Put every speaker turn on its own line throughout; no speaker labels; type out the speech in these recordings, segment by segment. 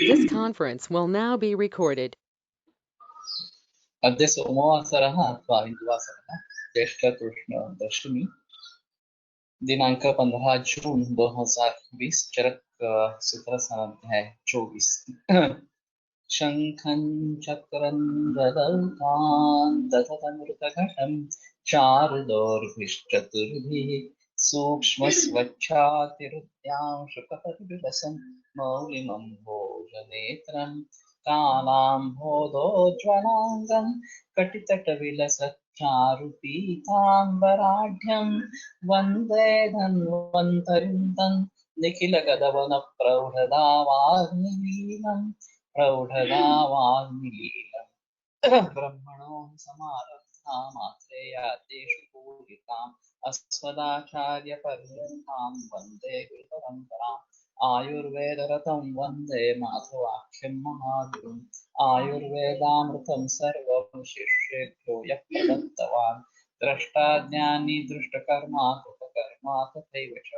This conference will now be recorded.
अद्य सोमवासरः अथवा हिन्दुवासरः ज्येष्ठकृष्णदशमी दिनांक 15 जून 2020 चरक सूत्र अध्याय 24 शंखं चक्रं गदल्तान् दधतमृतघटं चारुदोर्भिश्चतुर्भिः सूक्ष्मस्वच्छातिरुद्यां शुकपरिविलसन् मौलिमं भोजनेत्रम् कालाम्भोदोज्ज्वलाङ्गं कटितटविलसच्चारुपीताम्बराढ्यं वन्दे धन्वन्तरिं निखिलगदवनप्रौढदावाग्निलीलम् ब्रह्मणो समारब्धा मात्रेयादेषु पूरिताम् अस्मदाचार्यपर्यन्तां वन्दे गुरुपरम्पराम् आयुर्वेदरतं वन्दे माधवाख्यं महागुरुम् आयुर्वेदामृतं सर्वं शिष्येभ्यो यः प्रदत्तवान् द्रष्टा ज्ञानी दृष्टकर्मा कृतकर्मा तथैव च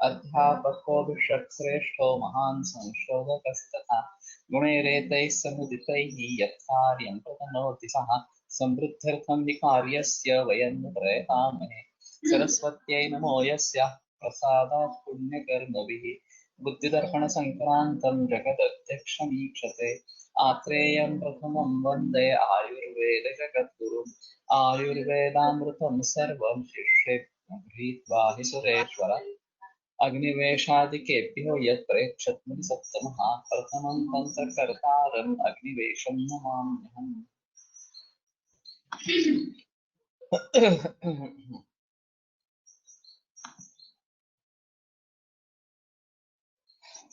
अध्यापको विषट्श्रेष्ठो महान् संशोधकस्तथा गुणैरेतैः समुदितैः यत्कार्यं प्रतनोति सः समृद्ध्यर्थं विकार्यस्य वयं प्रयतामहे सरस्वत्यै नमो यस्याः प्रसादात् पुण्यकर्मभिः बुद्धिदर्पणसङ्क्रान्तं जगदध्यक्षमीक्षते आत्रेयं प्रथमं वन्दे आयुर्वेदजगद्गुरुम् आयुर्वेदामृतं सर्वं शिष्येभ्यो गृहीत्वा हि सुरेश्वर अग्निवेशादिकेभ्यो यत् प्रेक्षत्मुनि सप्तमः प्रथमं तन्त्रकर्तारम् अग्निवेशं नमाम्यहम्।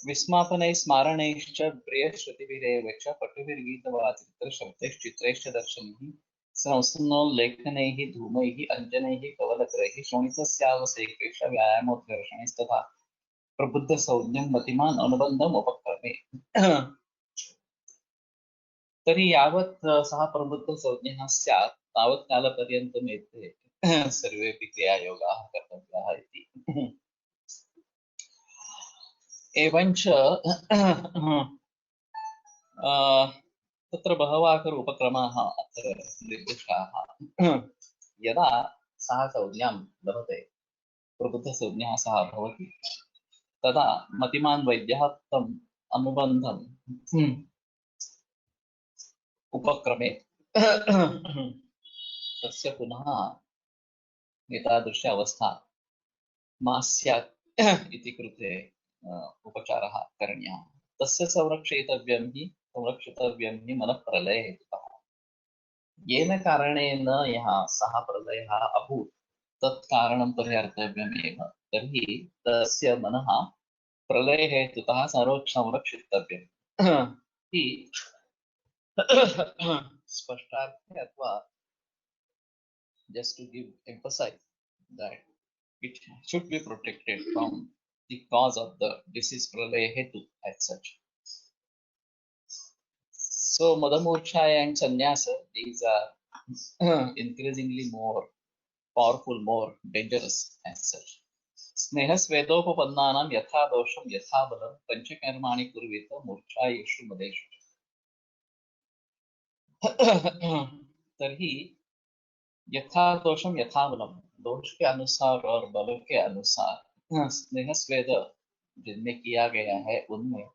विस्मापनैः स्मारणैश्च प्रियश्रुतिभिरेव च पटुभिर्गीतवाचित्रशब्दैश्चित्रैश्च दर्शनैः संस्मृनोल्लेखनैः धूमैः अञ्जनैः कवलत्रैः शोणितस्यावसेकेश व्यायामोद्घर्षणैस्तथा प्रबुद्धसंज्ञं मतिमान् अनुबन्धम् उपक्रमे। तर्हि यावत् सः प्रबुद्धसंज्ञः स्यात् तावत् कालपर्यन्तम् एते सर्वेपि क्रियायोगाः कर्तव्याः इति। एवञ्च तत्र बहवः खलु उपक्रमाः अत्र निर्दिष्टाः। यदा सः संज्ञां लभते प्रबुद्धसंज्ञः सः भवति तदा मतिमान् वैद्यः तम् अनुबन्धम् उपक्रमे तस्य पुनः एतादृश अवस्था मा स्यात् इति कृते उपचारः करणीयः। तस्य संरक्षितव्यं हि मनः प्रलये हेतुतः येन कारणेन यः सः प्रलयः अभूत् तत् कारणं परिहर्तव्यमेव। तर्हि तस्य मनः प्रलये हेतुतः संरक्षितव्यम् हि स्पष्टार्थे अथवा just to give emphasize that it should be protected from the cause of the disease pralaya hetu as such. So madamurcha and sannyasa, these are increasingly more powerful, more dangerous as such. Snehas vedopapannanam yatha dosham yatha balam panchakarmani kurvita murcha yeshu madeshu. तर्हि यथा दोषम यथा बलम, दोष के अनुसार और बल के अनुसार स्नेह स्वेद जिनमें किया गया है उनमें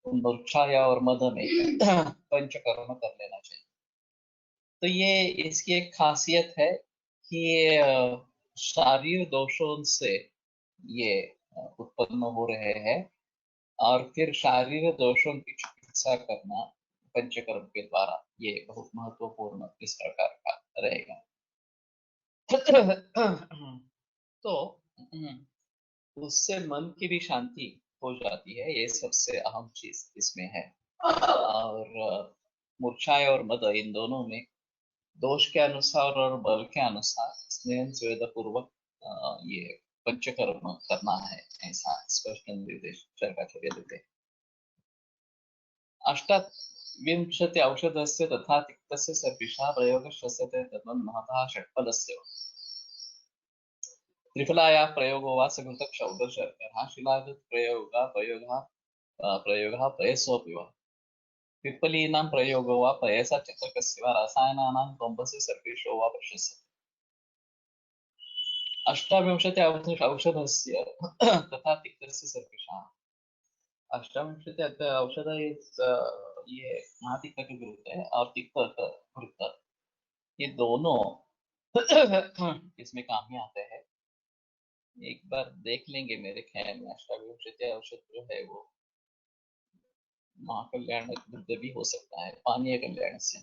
मूर्छा और मद में पंचकर्म कर लेना चाहिए। तो ये इसकी एक खासियत है कि शारीरिक दोषों से ये उत्पन्न हो रहे हैं और फिर शारीरिक दोषों की चिकित्सा करना पंचकर्म के द्वारा ये बहुत महत्वपूर्ण इस प्रकार का रहेगा। तो उससे मन की भी शांति हो जाती है, ये सबसे अहम चीज इसमें है। और मूर्छा और मद इन दोनों में दोष के अनुसार और बल के अनुसार स्नेह स्वेद पूर्वक ये पंचकर्म करना है, ऐसा स्पष्ट निर्देश शंकराचार्य देते हैं। अष्टाविंशति औषधस्य तथा तिक्तस्य सर्पिषा प्रयोगस्य तन्महतः षट्फलस्य त्रिफलायाः प्रयोगो वा सकृतः क्षौदशर्करः शिलाकृत प्रयोगः प्रयोगः पयसोऽपि वा पिप्पलीनां प्रयोगो वा पयसचषकस्य वा रसायनानां कोम्बस्य सर्पेषु वा प्रशस्यते अष्टाविंशति औषधस्य तथा तिक्तस्य सर्पेषाम् अष्टाविंशति औषध ये महातिक्ता के विरुद्ध है और तिक्ता का विरुद्ध ये दोनों इसमें काम में आते हैं एक बार देख लेंगे मेरे ख्याल में अष्टाविंशति औषध जो है वो महाकल्याण विरुद्ध भी हो सकता है पानीय कल्याण से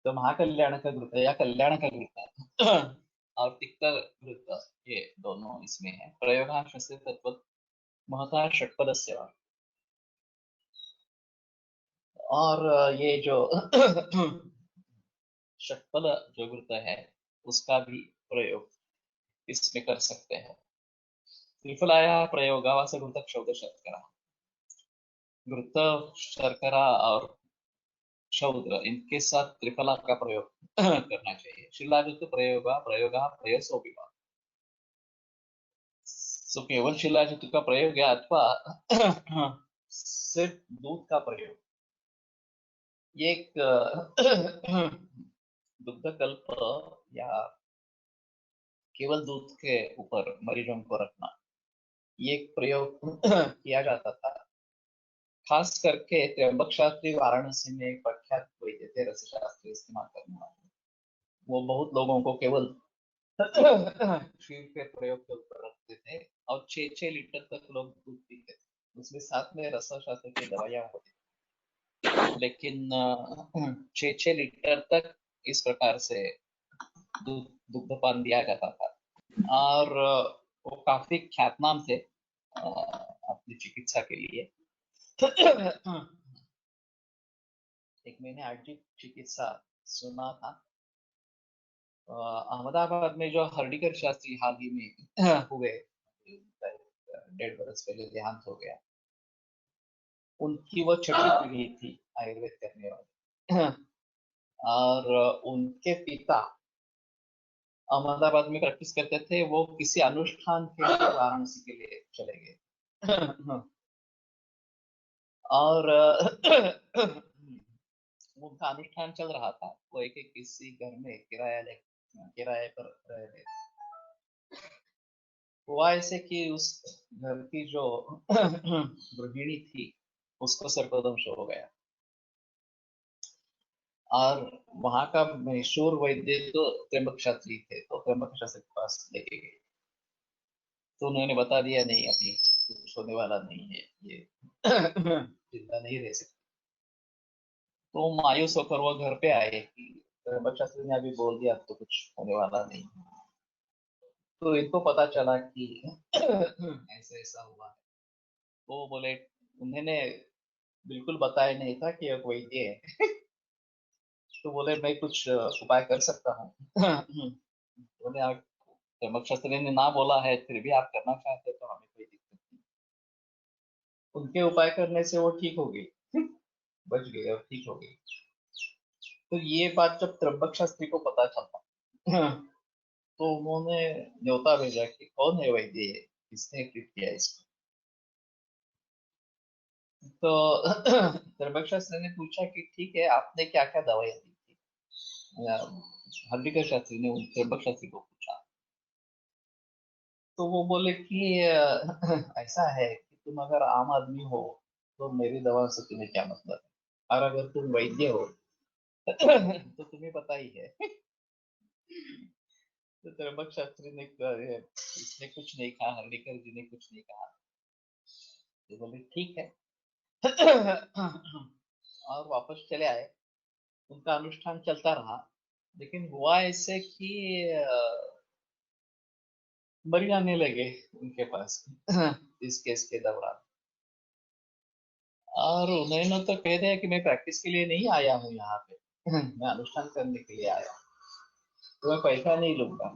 तो महाकल्याण का विरुद्ध या कल्याण का विरुद्ध और तिक्ता विरुद्ध ये दोनों इसमें है प्रयोगांश से तत्व महता षट्पदस्य वा और ये जो षट्पद जो वृत्त है उसका भी प्रयोग इसमें कर सकते हैं त्रिफलाया प्रयोगावास वृत्त क्षौद शर्करा वृत्त शर्करा और क्षौद्र इनके साथ त्रिफला का प्रयोग करना चाहिए शिलाजुत प्रयोगा प्रयसो विवाह सो केवल शिलाजुत का प्रयोग है अथवा सिर्फ दूध का प्रयोग ये एक दुग्ध कल्प या केवल दूध के ऊपर मरीजों को रखना ये एक प्रयोग किया जाता था खास करके त्र्यंबक शास्त्री वाराणसी में एक प्रख्यात वैद्य थे रसशास्त्री इस्तेमाल करने वाले वो बहुत लोगों को केवल क्षीर के प्रयोग के ऊपर रखते थे और 6-6 लीटर तक लोग दूध पीते थे उसमें साथ में रसशास्त्र की दवाइयां होती थी लेकिन 6-6 लीटर तक इस प्रकार से दुग्धपान दिया जाता था और वो काफी ख्यातनाम थे अपनी चिकित्सा के लिए एक मैंने आर्थिक चिकित्सा सुना था अहमदाबाद में जो हर्डीकर शास्त्री हाल ही में हुए 1.5 बरस पहले देहांत हो गया उनकी वो छठी पीढ़ी थी आयुर्वेद करने वाली और उनके पिता अहमदाबाद में प्रैक्टिस करते थे वो किसी अनुष्ठान के लिए वाराणसी के लिए चले गए और उनका अनुष्ठान चल रहा था वो एक किसी घर में किराए पर रह रहे हुआ ऐसे कि उस घर की जो गृहिणी थी उसको सर्पदंश हो गया और वहां का मशहूर वैद्य तो त्र्यंबक शास्त्री थे तो त्र्यंबक शास्त्री के पास लेके गए तो उन्होंने बता दिया नहीं अभी कुछ होने वाला नहीं है ये जिंदा नहीं रह सकते तो मायूस होकर वो घर पे आए कि त्र्यंबक शास्त्री ने अभी बोल दिया अब तो कुछ होने वाला नहीं तो इनको पता चला कि ऐसा ऐसा हुआ है तो वो बोले उन्होंने बिल्कुल बताया नहीं था कि अब वैद्य है तो बोले मैं कुछ उपाय कर सकता हूँ बोले आप त्र्यंबक शास्त्री ने ना बोला है फिर भी आप करना चाहते तो हमें कोई दिक्कत नहीं उनके उपाय करने से वो ठीक हो गई बच गई और ठीक हो गई तो ये बात जब त्र्यंबक शास्त्री को पता चला तो उन्होंने न्योता भेजा कि कौन है वैद्य ये किसने ट्रीट किया इसको तो त्र्यंबक शास्त्री ने पूछा कि ठीक है आपने क्या क्या दवाइयाँ दी थी हल्दीकर शास्त्री ने त्र्यंबक शास्त्री को पूछा तो वो बोले कि ऐसा है कि तुम अगर आम आदमी हो तो मेरी दवा से तुम्हें क्या मतलब है और अगर तुम वैद्य हो तो तुम्हें पता ही है तो त्र्यंबक शास्त्री ने इसने कुछ नहीं कहा हर्डीकर जी ने कुछ नहीं कहा तो बोले ठीक है और वापस चले आए उनका अनुष्ठान चलता रहा लेकिन हुआ ऐसे कि मर जाने लगे उनके पास इस केस के दौरान और उन्होंने तो कह दिया कि मैं प्रैक्टिस के लिए नहीं आया हूँ यहाँ पे मैं अनुष्ठान करने के लिए आया हूँ तो मैं पैसा नहीं लूंगा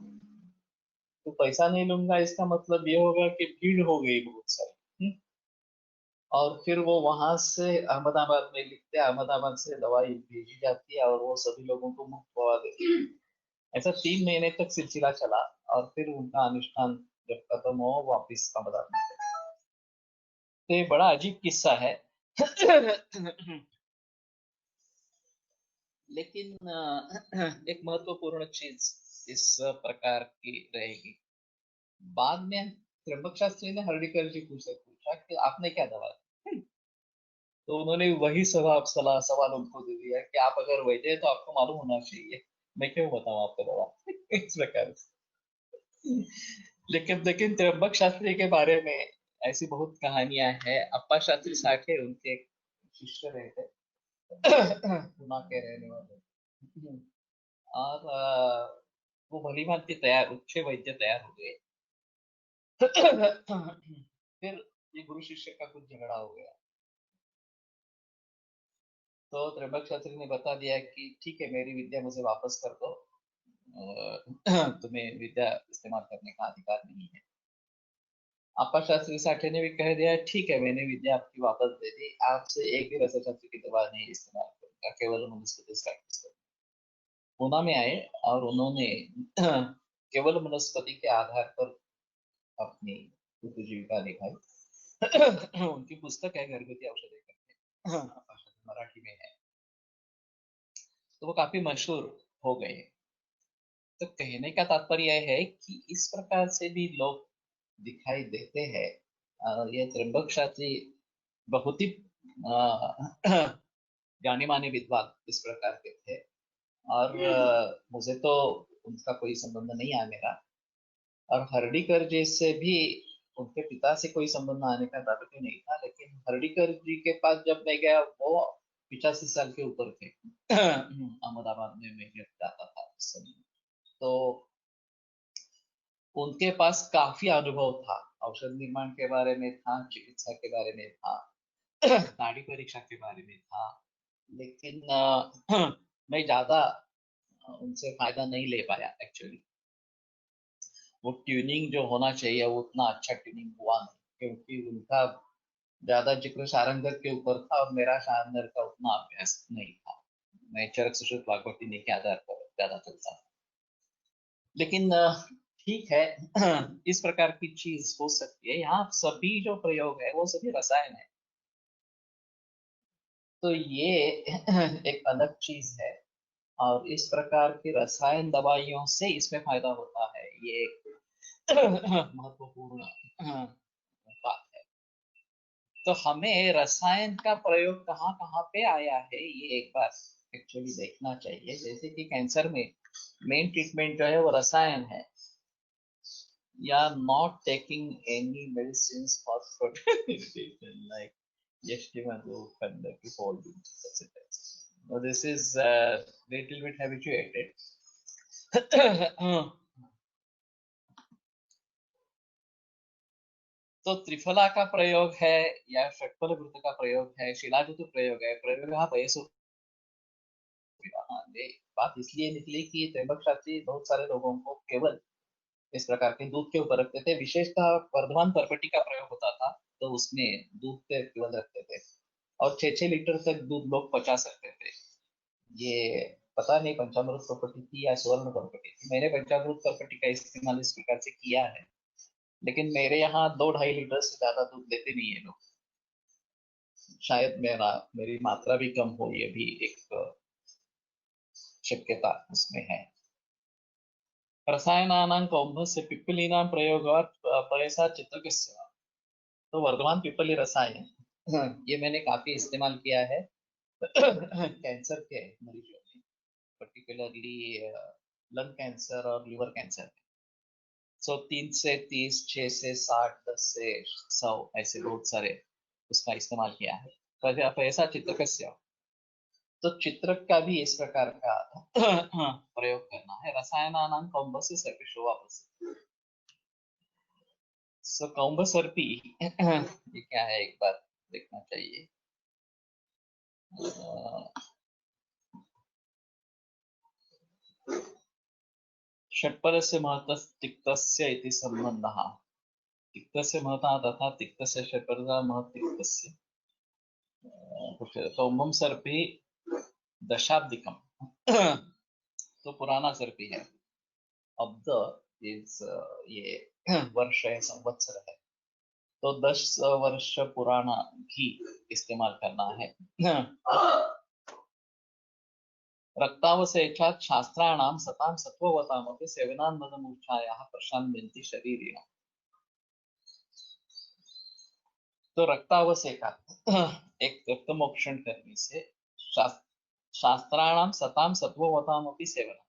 तो पैसा नहीं लूंगा इसका मतलब ये होगा कि भीड़ हो गई बहुत सारी और फिर वो वहां से अहमदाबाद में लिखते अहमदाबाद से दवाई भेजी जाती है और वो सभी लोगों को मुफ्त दवा देती है ऐसा 3 महीने तक सिलसिला चला और फिर उनका अनुष्ठान जब खत्म हो वापिस अहमदाबाद में तो ये बड़ा अजीब किस्सा है। लेकिन एक महत्वपूर्ण चीज इस प्रकार की रहेगी। बाद में त्र्यंबक शास्त्री ने हर्षिकर जी से पूछा कि आपने क्या दवा दी? तो उन्होंने वही सवाल उनको दे दिया कि आप अगर वैद्य हैं तो आपको मालूम होना चाहिए, मैं क्यों बताऊं आपको दवा। इस प्रकार से। लेकिन त्र्यंबक शास्त्री के बारे में ऐसी बहुत कहानियां हैं। अप्पा शास्त्री साठे उनके एक शिष्य रहे थे। पुणे के रहने वाले। और वो भली भांति तैयार, अच्छे वैद्य तैयार हो गए। फिर ये गुरु शिष्य का कुछ झगड़ा हो गया। तो त्र्यंबक शास्त्री ने बता दिया कि ठीक है, मेरी विद्या मुझे वापस कर दो, तुम्हें विद्या इस्तेमाल करने का अधिकार नहीं है। अप्पा शास्त्री साठे ने भी कह दिया ठीक है, मैंने विद्या आपकी वापस दे दी, आपसे एक भी रसा शास्त्री की दवा नहीं इस्तेमाल करूंगा, केवल वनस्पति प्रैक्टिस करूंगा। पूना में आए और उन्होंने केवल वनस्पति के आधार पर अपनी उपजीविका निभाई। उनकी पुस्तक है घरगुती औषधि करके, मराठी में है। तो वो काफी मशहूर हो गए। तो कहने का तात्पर्य यह है कि इस प्रकार से भी लोग दिखाई देते हैं। ये त्र्यंबक शास्त्री बहुत ही जाने माने विद्वान इस प्रकार के थे। और मुझे तो उनका कोई संबंध नहीं है मेरा। और हर्डीकर जी से भी उनके पिता से कोई संबंध आने का तात्पर्य नहीं था। लेकिन हर्डीकर जी के पास जब मैं गया, वो 85 साल के ऊपर थे। अहमदाबाद में मैं जब जाता था उस समय, तो उनके पास काफी अनुभव था। औषध निर्माण के बारे में था, चिकित्सा के बारे में था, नाड़ी परीक्षा के बारे में था। लेकिन मैं ज्यादा उनसे फायदा नहीं ले पाया एक्चुअली। वो ट्यूनिंग जो होना चाहिए वो उतना अच्छा ट्यूनिंग हुआ नहीं, क्योंकि उनका ज्यादा जिक्र शारंगर के ऊपर था और मेरा शारंगर का उतना अभ्यास नहीं था। मैं चरक सुश्रुत वाग्भटनी के आधार पर ज्यादा चलता था। लेकिन ठीक है, इस प्रकार की चीज हो सकती है। यहाँ सभी जो प्रयोग है वो सभी रसायन है। तो ये एक अलग चीज है। और इस प्रकार की रसायन दवाइयों से इसमें फायदा होता है, ये एक महत्वपूर्ण बात है। तो हमें रसायन का प्रयोग कहाँ कहाँ पे आया है ये एक बार एक्चुअली देखना चाहिए। जैसे कि कैंसर में मेन ट्रीटमेंट जो है वो रसायन है, या not taking any medicine for fertilization like Yeshtimadu, Kandaki, Foldu, etc. Now this is little bit habituated. तो त्रिफला का प्रयोग है या षटफल वृत्त का प्रयोग है, शिलाजुत प्रयोग है, प्रयोग वयसु। बात इसलिए निकली कि त्र्यंबक शास्त्री बहुत सारे लोगों को केवल इस प्रकार के दूध के ऊपर रखते थे। विशेषतः वर्धमान परपटी का प्रयोग होता था, तो उसमें दूध के केवल रखते थे और 6-6 लीटर तक दूध लोग पचा सकते थे। ये पता नहीं पंचामृत प्रॉपर्टी थी या स्वर्ण प्रॉपर्टी थी। मैंने पंचामृत प्रॉपर्टी का इस्तेमाल इस प्रकार से किया है, लेकिन मेरे यहाँ 2-2.5 लीटर से ज्यादा दूध देते नहीं है लोग। शायद मेरी मात्रा भी कम हो, ये भी एक शक्यता उसमें है। रसायनानां कौम्भस्य पिप्पलीनां प्रयोगात् पयसा चित्तकस्य। तो वर्धमान पिपली रसायन ये मैंने काफी इस्तेमाल किया है कैंसर के मरीजों में, पर्टिकुलरली लंग कैंसर और लिवर कैंसर में। 3 से 30, 6 से 60, 10 से 100 ऐसे बहुत सारे उसका इस्तेमाल किया है। पैसा चित्रकस्य, तो चित्रक का भी इस प्रकार का प्रयोग करना है। रसायनानां कौम्भस्य सर्पिषु वापस। सो कौम्भ सर्पी ये क्या है एक बार देखना चाहिए। षट्पदस्य महतः तिक्तस्य इति सम्बन्धः। तिक्तस्य महतः तथा तिक्तस्य षट्पदः महत् तिक्तस्य। कौम्भं सर्पी दशाब्दिकम, तो पुराना सर्पी है। अब्द इज ये वर्ष है, संवत्सर है। तो 10 वर्ष पुराना घी इस्तेमाल करना है। रक्तावशेषात् शास्त्राणां सतां सत्त्ववतामपि सेवनान्मदमूर्छायाः प्रशाम्यन्ति शरीरिणम्। तो रक्तावशेषात् एक रक्तमोक्षण करने से शास्त्राणां सतां सत्त्ववतामपि सेवनम,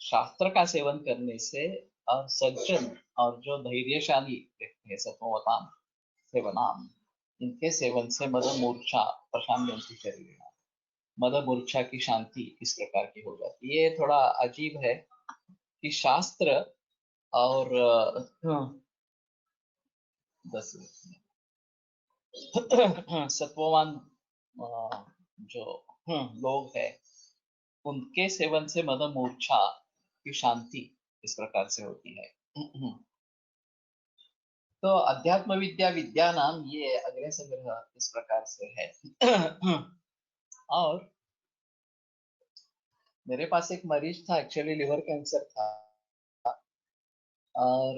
शास्त्र का सेवन करने से और सज्जन और जो धैर्यशाली व्यक्ति है सत्ववताम सेवनाम, इनके सेवन से मद मूर्छा प्रशाम्यंति शरीर, मद मूर्छा की शांति इस प्रकार की हो जाती है। ये थोड़ा अजीब है कि शास्त्र और सत्ववान जो लोग है उनके सेवन से मद मूर्छा की शांति इस प्रकार से होती है। तो अध्यात्म विद्या विद्या नाम ये अग्रे संग्रह इस प्रकार से है। और मेरे पास एक मरीज था, एक्चुअली लिवर कैंसर था, और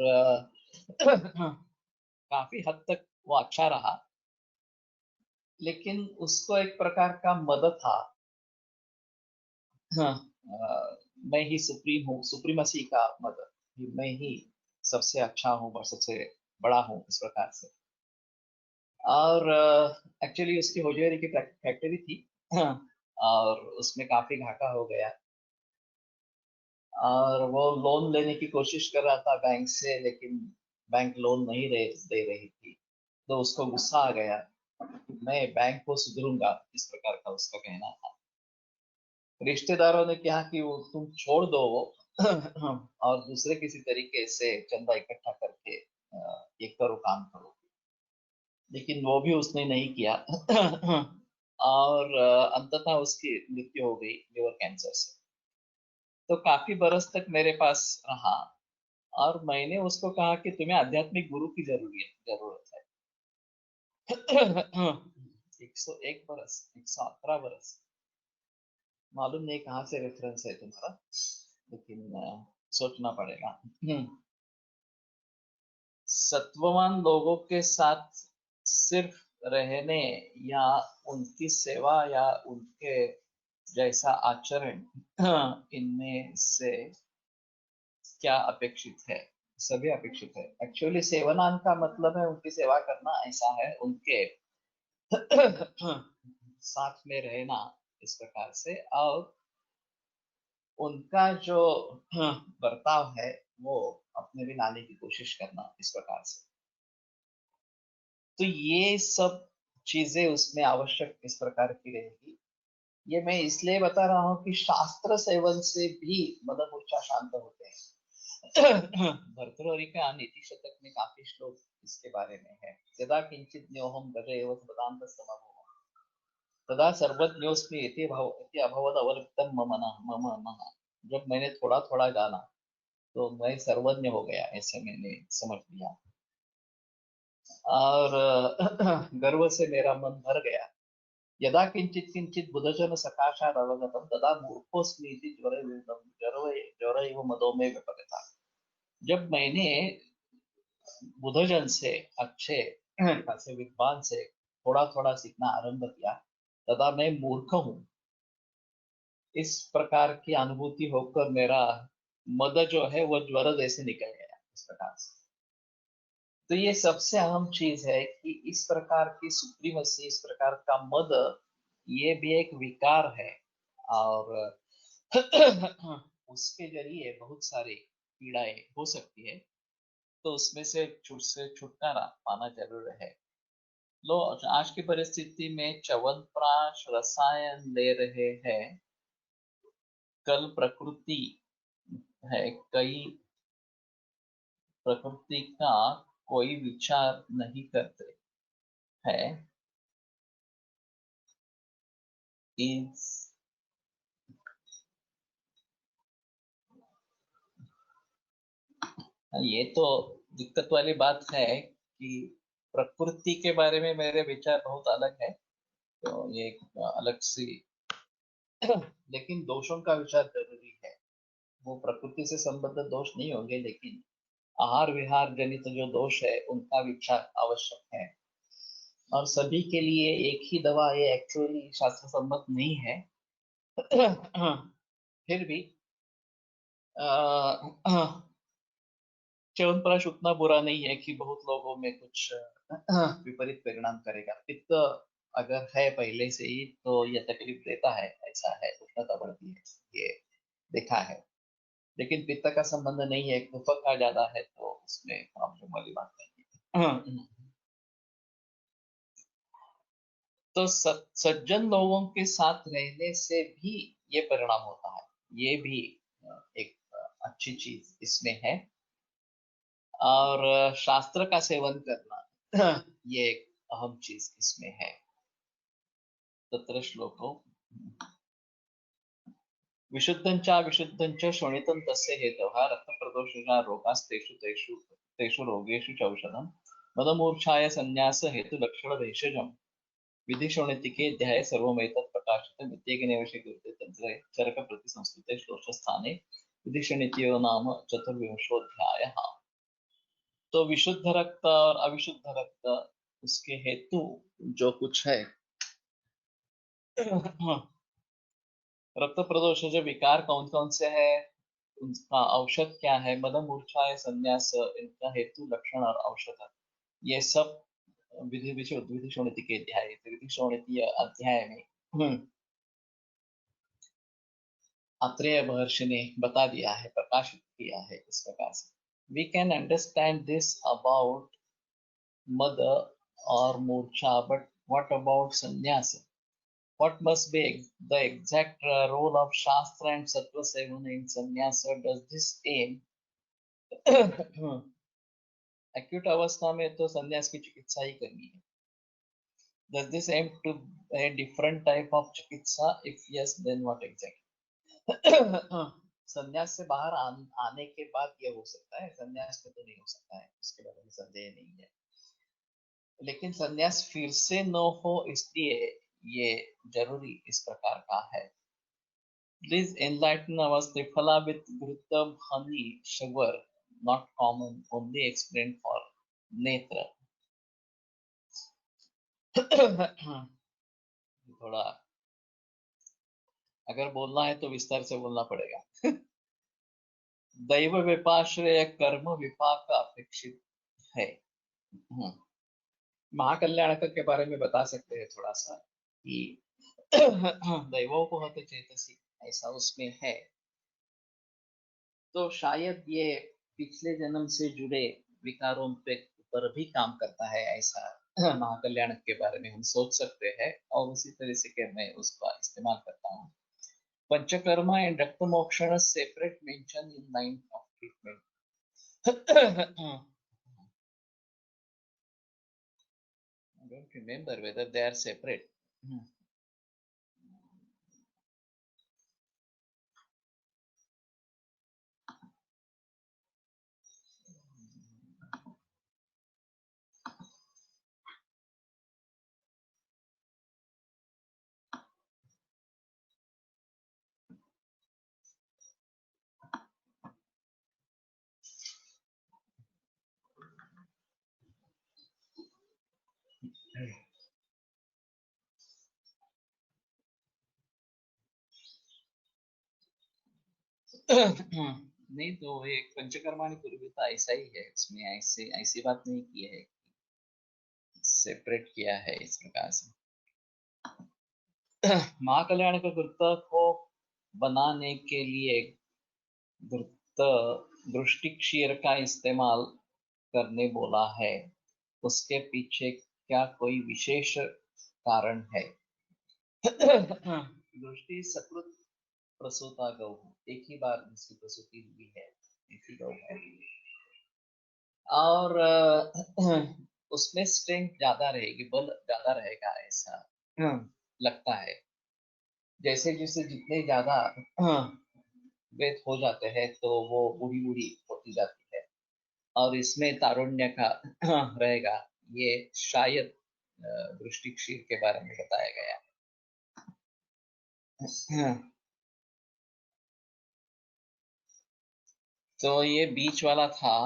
काफी हद तक वो अच्छा रहा, लेकिन उसको एक प्रकार का मद था। मैं ही सुप्रीम हूँ, सुप्रीमसी का मद, मैं ही सबसे अच्छा हूँ और सबसे बड़ा हूँ इस प्रकार से। और एक्चुअली उसकी होजियरी की फैक्ट्री थी, और उसमें काफी घाटा हो गया, और वो लोन लेने की कोशिश कर रहा था बैंक से, लेकिन बैंक लोन नहीं दे रही थी। तो उसको गुस्सा आ गया, मैं बैंक को सुधरूंगा, इस प्रकार का उसका कहना था। रिश्तेदारों ने कहा कि वो तुम छोड़ दो वो और दूसरे किसी तरीके से चंदा इकट्ठा करके ये करो, काम करो, लेकिन वो भी उसने नहीं किया। और अंततः उसकी मृत्यु हो गई लिवर कैंसर से। तो काफी बरस तक मेरे पास रहा, और मैंने उसको कहा कि तुम्हें आध्यात्मिक गुरु की जरूरत है। 101 बरस, 118 बरस, मालूम नहीं कहाँ से रेफरेंस है तुम्हारा, लेकिन सोचना पड़ेगा। सत्ववान लोगों के साथ सिर्फ रहने या उनकी सेवा या उनके जैसा आचरण, इनमें से क्या अपेक्षित है? सभी अपेक्षित है। एक्चुअली सेवनान का मतलब है उनकी सेवा करना, ऐसा है उनके साथ में रहना इस प्रकार से, और उनका जो बर्ताव है वो अपने भी लाने की कोशिश करना इस प्रकार से। तो ये सब चीजें उसमें आवश्यक इस प्रकार की रहेगी। ये मैं इसलिए बता रहा हूँ कि शास्त्र सेवन से भी मदन मूर्छा शांत होते हैं। भर्तृहरि का नीति शतक में काफी श्लोक इसके बारे में है। यदा किंचित न्योहम गज एव वेदांत समभूम तदा सर्वज्ञोस्मि इति अभवद अवलिप्तम मम मनः। जब मैंने थोड़ा थोड़ा जाना तो मैं सर्वज्ञ हो गया, ऐसे मैंने समझ लिया, और गर्व से मेरा मन भर गया। यदा किंचित किंचित बुधजन सकाशाद अवगतम तदा मूर्खोस्मि इति ज्वरैव मदो में विपरीता। जब मैंने बुधजन से, अच्छे खासे विद्वान से थोड़ा थोड़ा सीखना आरंभ किया, तदा मैं मूर्ख हूँ, इस प्रकार की अनुभूति होकर मेरा मद जो है वो ज्वर जैसे निकल गया इस प्रकार से। तो ये सबसे अहम चीज है कि इस प्रकार की सुप्रीमसी, इस प्रकार का मद, ये भी एक विकार है, और उसके जरिए बहुत सारी पीड़ाएं हो सकती है। तो उसमें से छुटकारा पाना जरूर है। लो, आज की परिस्थिति में च्यवनप्राश रसायन ले रहे हैं, कल प्रकृति है, कई प्रकृति का कोई विचार नहीं करते हैं। इस ये तो दिक्कत वाली बात है कि प्रकृति के बारे में मेरे विचार बहुत अलग है, तो ये एक अलग सी लेकिन दोषों का विचार जरूरी है। वो प्रकृति से संबंधित दोष नहीं होंगे, लेकिन आहार विहार जनित जो दोष है उनका विचार आवश्यक है। और सभी के लिए एक ही दवा ये एक्चुअली शास्त्र सम्मत नहीं है। फिर भी च्यवनप्राश उतना बुरा नहीं है कि बहुत लोगों में कुछ विपरीत परिणाम करेगा। पित्त अगर है पहले से ही तो ये तकलीफ देता है, ऐसा है, उष्णता बढ़ती है, ये देखा है। लेकिन पित्त का संबंध नहीं है, कुफक का ज्यादा है तो उसमें प्रॉब्लम वाली बात नहीं है। तो सज्जन लोगों के साथ रहने से भी ये परिणाम होता है, ये भी एक अच्छी चीज इसमें है। और शास्त्र का सेवन करना ये एक अहम चीज इसमें है। तत्र श्लोको विशुद्धंच शोणितं तस्य हेतवः रक्तप्रदोषजा रोगास्तेषु तेषु तेषु रोगेषु चौषधम् मदमूर्छाय संन्यास हेतु लक्षण भेषजम् विधिशोणितिके अध्याये सर्वमेतत् प्रकाशितम् इत्येकेनैव स्वीकृत्य तत्र चरक प्रतिसंस्कृते श्लोकस्थाने विधिशोणितयो नाम चतुर्विंशोऽध्यायः। तो विशुद्ध रक्त और अविशुद्ध रक्त उसके हेतु जो कुछ है रक्त प्रदोष जो विकार कौन कौन से है, उनका औषध क्या है, मदम मूर्छा संन्यास इनका हेतु लक्षण और औषध, ये सब विधि शोणिति के अध्याय विधि शोणिति अध्याय में अत्रेय महर्षि ने बता दिया है, प्रकाशित किया है इस प्रकार से। We can understand this about मद और मूर्छा, बट व्हाट अबाउट संन्यास? What must be the exact role of Shastra and Sattva Sevana in sannyasa? Does this aim acute अवस्था में तो संन्यास की चिकित्सा ही करनी है? Does this aim to a different type of चिकित्सा? If yes, then what exactly? संन्यास से बाहर आने के बाद ये हो सकता है, संन्यास में तो नहीं हो सकता है, उसके बारे में संदेह नहीं है। लेकिन संन्यास फिर से न हो इसलिए ये जरूरी इस प्रकार का है। Please enlighten us. Triphala with Ghrutam, honey, sugar, not common, only explained for नेत्र। थोड़ा अगर बोलना है तो विस्तार से बोलना पड़ेगा। दैव विपाश्रय कर्म विपाक अपेक्षित है। महाकल्याणक के बारे में बता सकते हैं थोड़ा सा कि दैवों को हत चेतसी ऐसा उसमें है। तो शायद ये पिछले जन्म से जुड़े विकारों पे पर भी काम करता है, ऐसा महाकल्याण के बारे में हम सोच सकते हैं। और उसी तरह से कि मैं उसका इस्तेमाल करता हूँ। Panchakarma and rakta mokshana separate mention in line of treatment. I don't remember whether they are separate. नहीं तो एक पंचकर्मा पूर्वता ऐसा ही है, इसमें ऐसे ऐसी बात नहीं की है, सेपरेट किया है इस प्रकार से। महाकल्याण का गुरुत्व को बनाने के लिए दृष्टि क्षीर का इस्तेमाल करने बोला है, उसके पीछे क्या कोई विशेष कारण है? दृष्टि सकृत प्रसूता गौ, एक ही बार जिसकी प्रसूति हुई है, एक ही गौ है, और उसमें स्ट्रेंथ ज्यादा रहेगी, बल ज्यादा रहेगा, ऐसा लगता है। जैसे जैसे जितने ज्यादा वेट हो जाते हैं तो वो बूढ़ी बूढ़ी होती जाती है, और इसमें तारुण्य का रहेगा, ये शायद दृष्टि क्षीर के बारे में बताया गया। तो ये बीच वाला था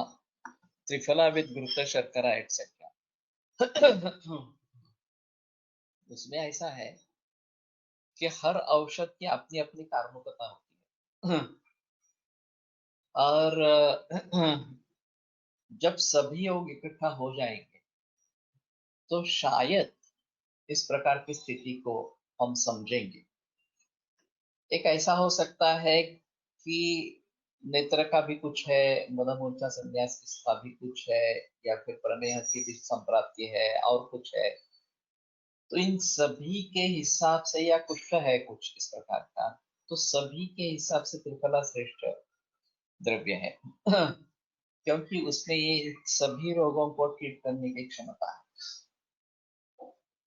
त्रिफला विद घृत शर्करा एक्सेट्रा। उसमें ऐसा है कि हर औषध की अपनी अपनी कार्मिकता होती है। और जब सभी योग इकट्ठा हो जाएंगे तो शायद इस प्रकार की स्थिति को हम समझेंगे। एक ऐसा हो सकता है कि नेत्र का भी कुछ है, मदमूर्छा संन्यास का भी कुछ है, या फिर प्रमेह की भी संप्राप्ति है और कुछ है। तो इन सभी के हिसाब से, या कुछ है कुछ इस प्रकार का, तो सभी के हिसाब से त्रिफला श्रेष्ठ द्रव्य है। क्योंकि उसमें ये सभी रोगों को ठीक करने की क्षमता है।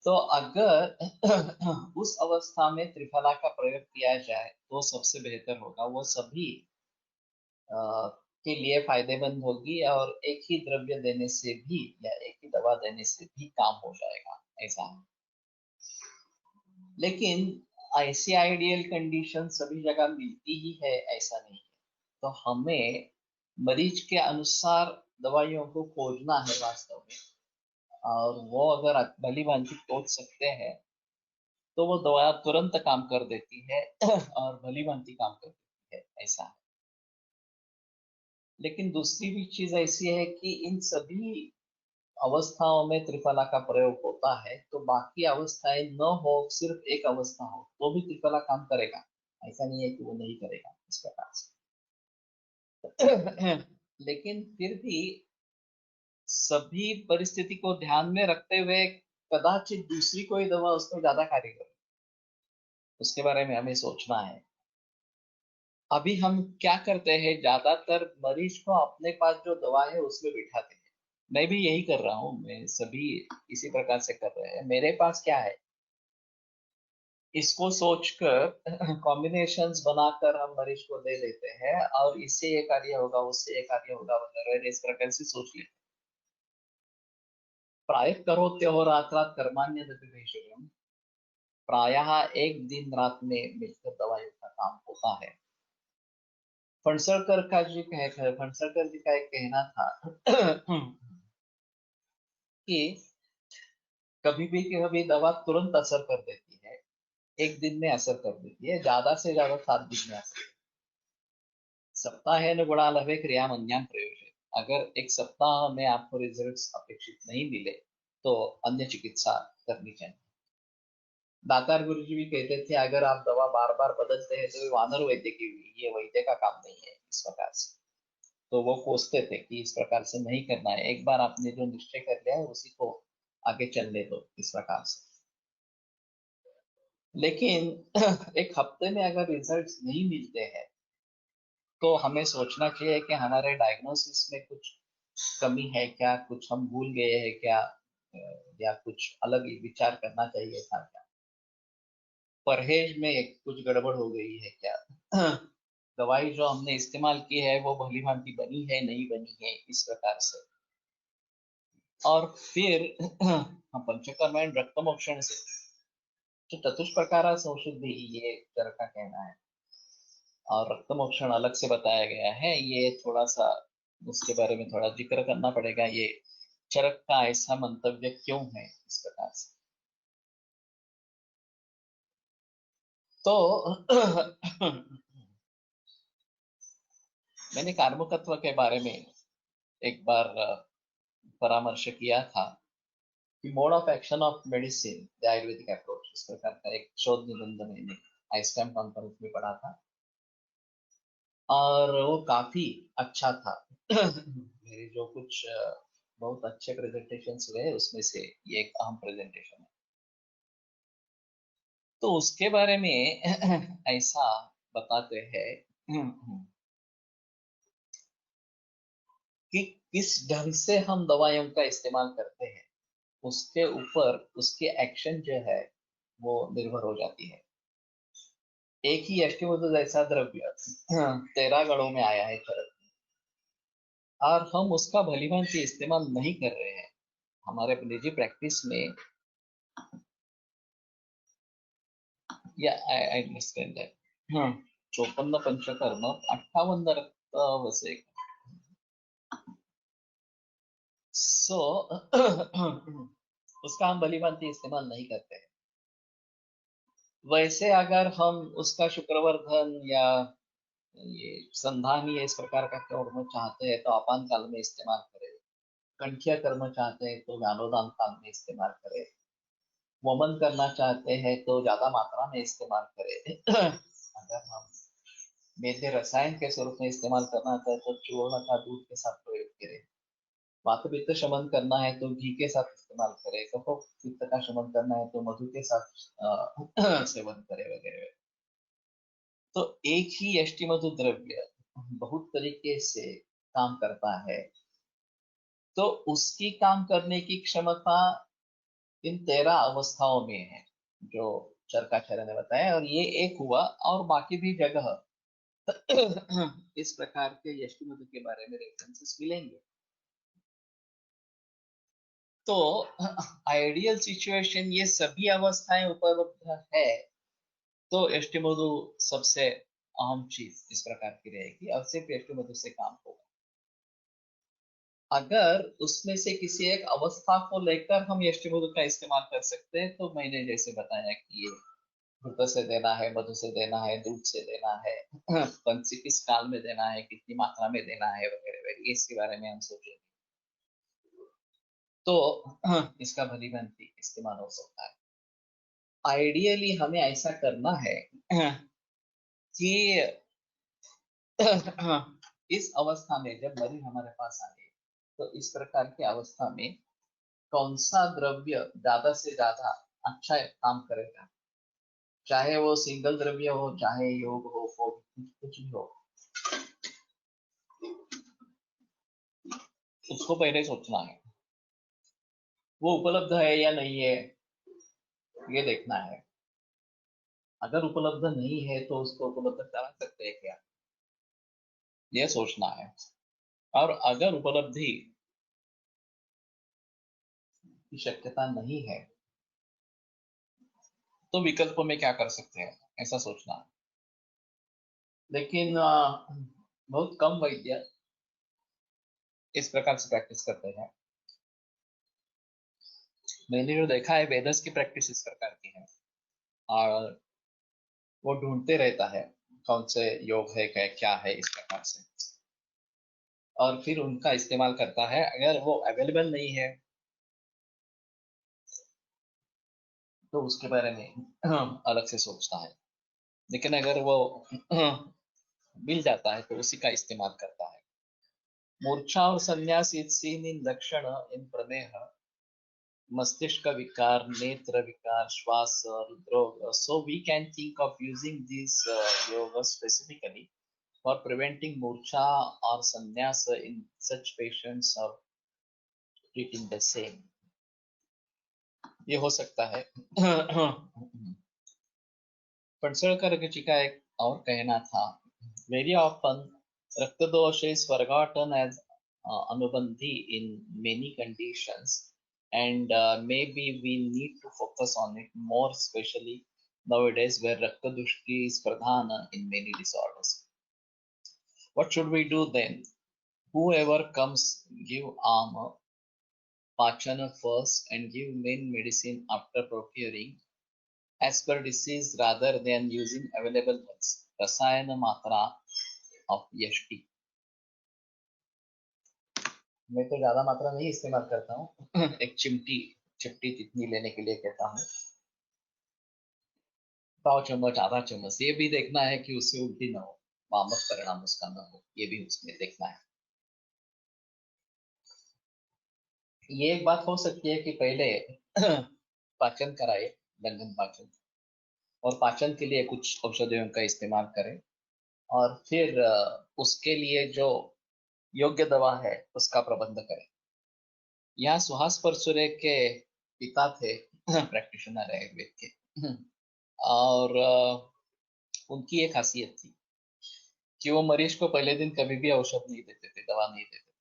तो अगर उस अवस्था में त्रिफला का प्रयोग किया जाए तो सबसे बेहतर होगा। वो सभी के लिए फायदेमंद होगी, और एक ही द्रव्य देने से भी या एक ही दवा देने से भी काम हो जाएगा, ऐसा है। लेकिन ऐसी आइडियल कंडीशन सभी जगह मिलती ही है ऐसा नहीं है। तो हमें मरीज के अनुसार दवाइयों को खोजना है वास्तव में। और वो अगर भली भांति खोज सकते हैं तो वो दवा तुरंत काम कर देती है और भली भांति काम कर देती है, ऐसा है। लेकिन दूसरी भी चीज ऐसी है कि इन सभी अवस्थाओं में त्रिफला का प्रयोग होता है, तो बाकी अवस्थाएं न हो, सिर्फ एक अवस्था हो तो भी त्रिफला काम करेगा। ऐसा नहीं है कि वो नहीं करेगा इस प्रकार से। लेकिन फिर भी सभी परिस्थिति को ध्यान में रखते हुए कदाचित दूसरी कोई दवा उसमें ज्यादा कार्य करे, उसके बारे में हमें सोचना है। अभी हम क्या करते हैं, ज्यादातर मरीज को अपने पास जो दवा है उसमें बिठाते हैं। मैं भी यही कर रहा हूँ, मैं सभी इसी प्रकार से कर रहे हैं। मेरे पास क्या है, इसको सोचकर कॉम्बिनेशंस बनाकर हम मरीज को दे देते हैं, और इससे ये कार्य होगा, उससे ये कार्य होगा वगैरह, इस प्रकार से सोच लेते हैं। प्राय करोत्यो रात्रात कर्माण्यदपि भेषजम्। प्रायः एक दिन रात में मिलकर दवाइयों का काम होता है। फणसलकर जी का एक कहना था कि कभी भी कभी दवा तुरंत असर कर देती है, एक दिन में असर कर देती है, ज्यादा से ज्यादा 7 दिन में असर। सप्ताहेन गुणा लभे क्रिया मन्याम प्रयोजन। अगर एक सप्ताह में आपको रिजल्ट्स अपेक्षित नहीं मिले तो अन्य चिकित्सा करनी चाहिए। दातार गुरु जी भी कहते थे, अगर आप दवा बार बार बदलते हैं तो ये वानर वैद्य की हुई, ये वैद्य का काम नहीं है, इस प्रकार से। तो वो कोसते थे कि इस प्रकार से नहीं करना है, एक बार आपने जो निश्चय कर लिया है उसी को आगे चलने दो, इस प्रकार से। लेकिन एक हफ्ते में अगर रिजल्ट्स नहीं मिलते हैं तो हमें सोचना चाहिए कि हमारे डायग्नोसिस में कुछ कमी है क्या, कुछ हम भूल गए हैं क्या, या कुछ अलग ही विचार करना चाहिए था क्या, परहेज में कुछ गड़बड़ हो गई है क्या, दवाई जो हमने इस्तेमाल की है वो भली भांति बनी है नहीं बनी है, इस प्रकार से। और फिर हम पंचकर्म एंड रक्त मोक्षण से जो चतुष्प्रकारा संशुद्धि, ये चरक का कहना है। और रक्त मोक्षण अलग से बताया गया है, ये थोड़ा सा उसके बारे में थोड़ा जिक्र करना पड़ेगा। ये चरक का ऐसा मंतव्य क्यों है इस प्रकार से। तो मैंने कार्मकत्व के बारे में एक बार परामर्श किया था कि mode of action of medicine the Ayurvedic approach, इस प्रकार का एक शोध निबंध मैंने आइसटैम कॉन्फ्रेंस में पढ़ा था, और वो काफी अच्छा था। मेरे जो कुछ बहुत अच्छे प्रेजेंटेशन हुए उसमें से ये एक अहम प्रेजेंटेशन है। तो उसके बारे में ऐसा बताते हैं कि किस ढंग से हम दवाइयों का इस्तेमाल करते हैं, उसके ऊपर उसके एक्शन जो है वो निर्भर हो जाती है। एक ही अष्टवध जैसा द्रव्य 13 गणों में आया है चरक, और हम उसका भलीभांति इस्तेमाल नहीं कर रहे हैं हमारे निजी प्रैक्टिस में, या आई अंडरस्टैंड दैट। 54 पंचकर्म, 58 रक्त वसे, सो उसका हम भली भांति इस्तेमाल नहीं करते हैं। वैसे अगर हम उसका शुक्रवर्धन या ये संधान या इस प्रकार का कर्म चाहते हैं तो आपान काल में इस्तेमाल करें, कंठ्य कर्म चाहते हैं तो ज्ञानोदान काल में इस्तेमाल करें, वमन करना चाहते हैं तो ज्यादा मात्रा में इस्तेमाल करें। अगर हम मेरे रसायन के स्वरूप में इस्तेमाल करना चाहते तो चूर्ण का दूध के साथ प्रयोग करें, वात पित्त शमन करना है तो घी के साथ इस्तेमाल करें, कफ पित्त का शमन करना है तो मधु के साथ सेवन करें वगैरह। तो एक ही यष्टि मधु द्रव्य बहुत तरीके से काम करता है, तो उसकी काम करने की क्षमता इन 13 अवस्थाओं में है जो चरकाचार्य ने बताया, और ये एक हुआ और बाकी भी जगह इस प्रकार के यष्टि मधु के बारे में रेफरेंसेस मिलेंगे। तो आइडियल सिचुएशन ये सभी अवस्थाएं उपलब्ध है तो यष्टि मधु सबसे अहम चीज इस प्रकार की रहेगी और सिर्फ यष्टि मधु से काम होगा। अगर उसमें से किसी एक अवस्था को लेकर हम यष्टि मधु का इस्तेमाल कर सकते हैं तो मैंने जैसे बताया कि ये घृत से देना है, मधु से देना है, दूध से देना है, पंछी किस काल में देना है, कितनी मात्रा में देना है वगैरह वगैरह, इसके बारे में हम सोचेंगे तो इसका भली भांति इस्तेमाल हो सकता है। आइडियली हमें ऐसा करना है कि इस अवस्था में जब मरीज हमारे पास आए तो इस प्रकार की अवस्था में कौन सा द्रव्य ज्यादा से ज्यादा अच्छा काम करेगा, चाहे वो सिंगल द्रव्य हो, चाहे योग हो, कुछ भी हो, उसको पहले सोचना है। वो उपलब्ध है या नहीं है ये देखना है। अगर उपलब्ध नहीं है तो उसको उपलब्ध करा सकते हैं क्या, ये सोचना है। और अगर उपलब्धि की शक्यता नहीं है तो विकल्प में क्या कर सकते हैं ऐसा सोचना है। लेकिन बहुत कम वैद्य इस प्रकार से प्रैक्टिस करते हैं। मैंने जो देखा है वेदस की प्रैक्टिस इस प्रकार की है और वो ढूंढते रहता है कौन से योग है, क्या क्या है इस प्रकार से, और फिर उनका इस्तेमाल करता है। अगर वो अवेलेबल नहीं है तो उसके बारे में अलग से सोचता है, लेकिन अगर वो मिल जाता है तो उसी का इस्तेमाल करता है। मूर्छा और संन्यास सीन इन लक्षण इन प्रमेह, मस्तिष्क विकार, नेत्र विकार, श्वास हृदरोग. So we can think of using these yoga specifically for preventing murcha or sannyas in such patients or treating the same. ये हो सकता है। पणसलकर जी का एक और कहना था, very often रक्तदोष is forgotten as अनुबंधी in many conditions, and maybe we need to focus on it more, especially nowadays where raktadushti is pradhana in many disorders. What should we do then? Whoever comes, give armor pachana first and give main medicine after procuring as per disease rather than using available rasayana matra of yashti. मैं तो ज्यादा मात्रा नहीं इस्तेमाल करता हूँ। एक चिमटी चिपटी जितनी लेने के लिए कहता हूँ, पाव चम्मच, आधा चम्मच, ये भी देखना है कि उससे उल्टी ना हो, वामक परिणाम उसका ना हो, ये भी उसमें देखना है। ये एक बात हो सकती है कि पहले पाचन कराए, लंघन पाचन, और पाचन के लिए कुछ औषधियों का इस्तेमाल करें, और फिर उसके लिए जो योग्य दवा है उसका प्रबंध करें। यहाँ सुहास परचुरे के पिता थे, प्रैक्टिशनर है आयुर्वेद के, और उनकी एक खासियत थी कि वो मरीज को पहले दिन कभी भी औषध नहीं देते थे, दवा नहीं देते थे,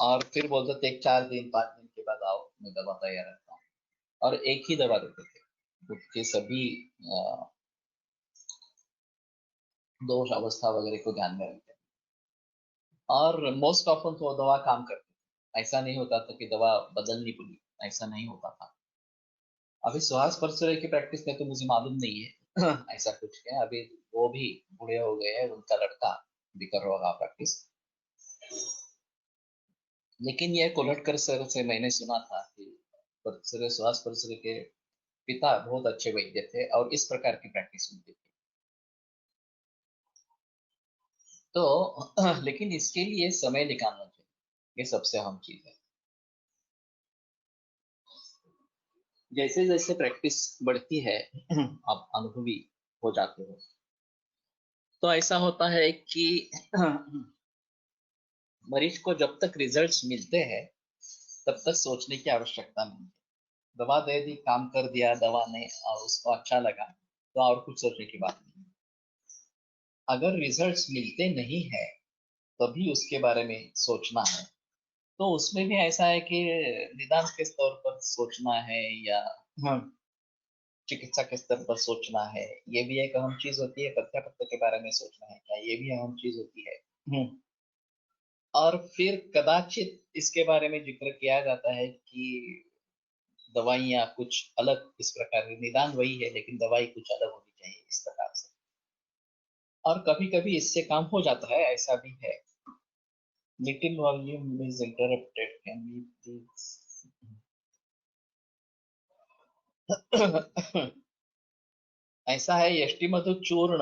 और फिर बोलते थे 4 दिन 5 दिन के बाद आओ, मैं दवा तैयार रखता हूँ, और एक ही दवा देते थे उसके सभी दोष अवस्था वगैरह को ध्यान में रखते, और मोस्ट ऑफन तो वो दवा काम करती। ऐसा नहीं होता था कि दवा बदलनी पड़ी, ऐसा नहीं होता था। अभी सुहास परसुरे की प्रैक्टिस में तो मुझे मालूम नहीं है ऐसा कुछ है। अभी वो भी बूढ़े हो गए हैं, उनका लड़का भी कर रहा होगा प्रैक्टिस। लेकिन ये कोलटकर सर से मैंने सुना था कि परसुरे, सुहास परसुरे के पिता बहुत अच्छे वैद्य थे और इस प्रकार की प्रैक्टिस उनकी थी। तो लेकिन इसके लिए समय निकालना चाहिए, ये सबसे अहम चीज है। जैसे जैसे प्रैक्टिस बढ़ती है आप अनुभवी हो जाते हो, तो ऐसा होता है कि मरीज को जब तक रिजल्ट्स मिलते हैं तब तक सोचने की आवश्यकता नहीं है। दवा दे दी, काम कर दिया दवा ने और उसको अच्छा लगा, तो और कुछ सोचने की बात नहीं। अगर रिजल्ट्स मिलते नहीं है तभी उसके बारे में सोचना है। तो उसमें भी ऐसा है कि निदान के स्तर पर सोचना है या चिकित्सा के स्तर पर सोचना है, ये भी एक अहम चीज होती है। प्रत्यापत्ति के बारे में सोचना है क्या, ये भी अहम चीज होती है। और फिर कदाचित इसके बारे में जिक्र किया जाता है कि दवाइयाँ कुछ अलग इस प्रकार की, निदान वही है लेकिन दवाई कुछ अलग होनी चाहिए इस प्रकार से। और कभी कभी इससे काम हो जाता है, ऐसा भी है। Little volume is interrupted, can be please. ऐसा है, यष्टि मधु चूर्ण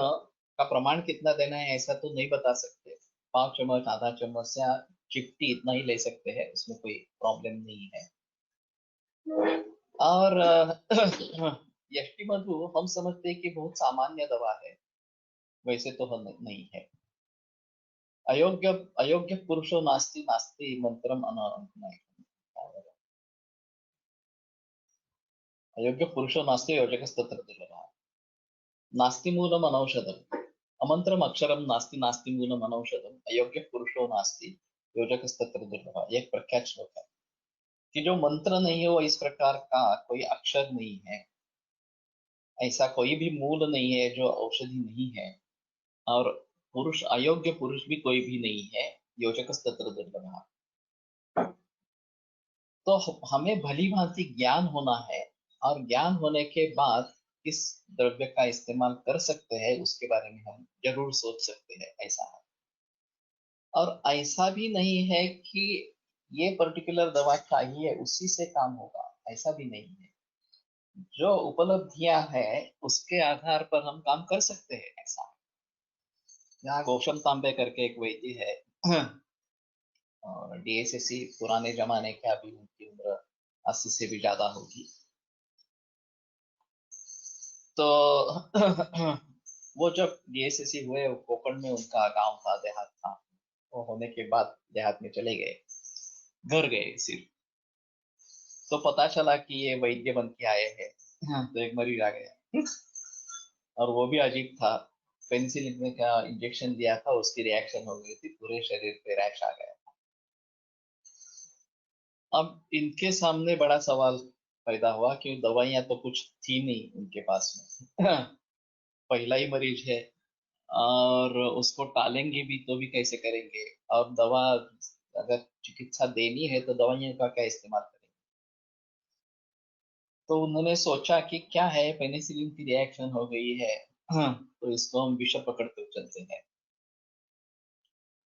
का प्रमाण कितना देना है ऐसा तो नहीं बता सकते। 5 चम्मच, आधा चम्मच या चिपटी इतना ही ले सकते हैं, उसमें कोई प्रॉब्लम नहीं है। और यष्टि मधु हम समझते हैं कि बहुत सामान्य दवा है, वैसे तो हम नहीं है। अयोग्य अयोग्य पुरुषो नास्ति नास्ति मंत्रम नहीं। अयोग्य पुरुषो नास्ति योजकस्तत्र दुर्लभः। नास्ति मूलम अनौषधम, अमंत्रम अक्षरम नास्ति नास्ति मूलम अनौषधम, अयोग्य पुरुषो नास्ति योजकस्तत्र दुर्लभः। ये एक प्रख्यात श्लोक है कि जो मंत्र नहीं हो, इस प्रकार का कोई अक्षर नहीं है, ऐसा कोई भी मूल नहीं है जो औषधि नहीं है, और पुरुष, अयोग्य पुरुष भी कोई भी नहीं है, योजकस्तत्र दुर्लभः। तो हमें भली भांति ज्ञान होना है, और ज्ञान होने के बाद किस द्रव्य का इस्तेमाल कर सकते हैं उसके बारे में हम जरूर सोच सकते हैं, ऐसा है। और ऐसा भी नहीं है कि ये पर्टिकुलर दवा चाहिए उसी से काम होगा, ऐसा भी नहीं है। जो उपलब्धियां हैं उसके आधार पर हम काम कर सकते हैं, ऐसा है। यहाँ गौतम तांबे करके एक वैद्य है और डीएसएससी पुराने जमाने के, अभी उनकी उम्र 80 से भी ज्यादा होगी। तो वो जब डीएसएससी हुए, वो कोकण में उनका गांव था, देहात था। वो होने के बाद देहात में चले गए, घर गए सिर्फ। तो पता चला कि ये वैद्य बन के आए हैं। तो एक मरीज आ गया और वो भी अजीब था। पेनिसिलिन का इंजेक्शन दिया था, उसकी रिएक्शन हो गई थी, पूरे शरीर पे रैश आ गया। अब इनके सामने बड़ा सवाल पैदा हुआ कि दवाइयां तो कुछ थी नहीं उनके पास में पहला ही मरीज है, और उसको टालेंगे भी तो भी कैसे करेंगे। और दवा, अगर चिकित्सा देनी है तो दवाइयों का क्या इस्तेमाल करेंगे। तो उन्होंने सोचा कि क्या है, पेनिसिलिन की रिएक्शन हो गई है, तो इसको हम विषय पकड़ते चलते हैं।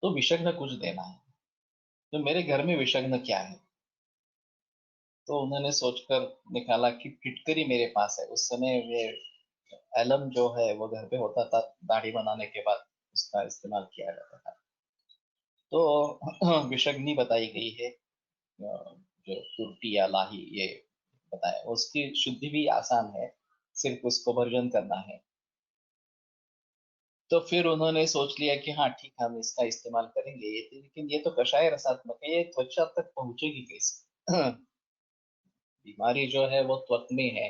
तो विषग्न कुछ देना है, तो मेरे घर में विषग्न क्या है। तो उन्होंने सोचकर निकाला कि फिटकरी मेरे पास है। उस समय ये एलम जो है वो घर पे होता था, दाढ़ी बनाने के बाद उसका इस्तेमाल किया जाता था। तो विषग्नि बताई गई है, जो तुरटी या लाही, ये बताया। उसकी शुद्धि भी आसान है, सिर्फ उसको भर्जन करना है। तो फिर उन्होंने सोच लिया कि हाँ ठीक है, हम इसका इस्तेमाल करेंगे। ये लेकिन ये तो कषाय रसात्मक है, ये त्वचा तक पहुंचेगी कैसे बीमारी जो है वो त्वक में है।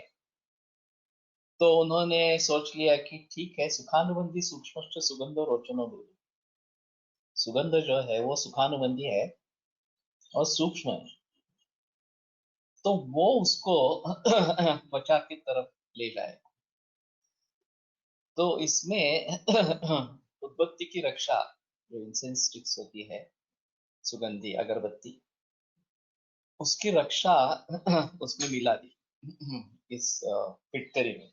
तो उन्होंने सोच लिया कि ठीक है, सुखानुबंधी सूक्ष्म सुगंध रोचनो बोलो। सुगंध जो है वो सुखानुबंधी है और सूक्ष्म है, तो वो उसको त्वचा की तरफ ले जाए। तो इसमें उद्बत्ति की रक्षा, जो इंसेंस स्टिक्स होती है, सुगंधी अगरबत्ती, उसकी रक्षा उसने मिला दी इस फिटकरी में।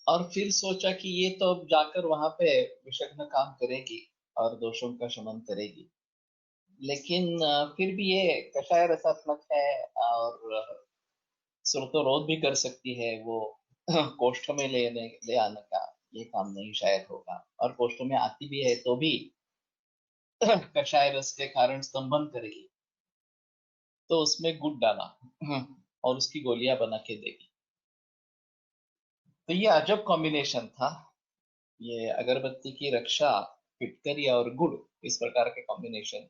और फिर सोचा कि ये तो अब जाकर वहां पे विषग्न काम करेगी और दोषों का शमन करेगी। लेकिन फिर भी ये कषाय रसात्मक है और श्रुतोरोध भी कर सकती है वो। कोष्ठ में ले आने का ये काम नहीं शायद होगा, और कोष्ठ में आती भी है तो भी कषाय रस के कारण स्तंभन करेगी। तो उसमें गुड़ डाला और उसकी गोलियां बना के देगी। तो ये अजब कॉम्बिनेशन था। ये अगरबत्ती की रक्षा, फिटकरी और गुड़, इस प्रकार के कॉम्बिनेशन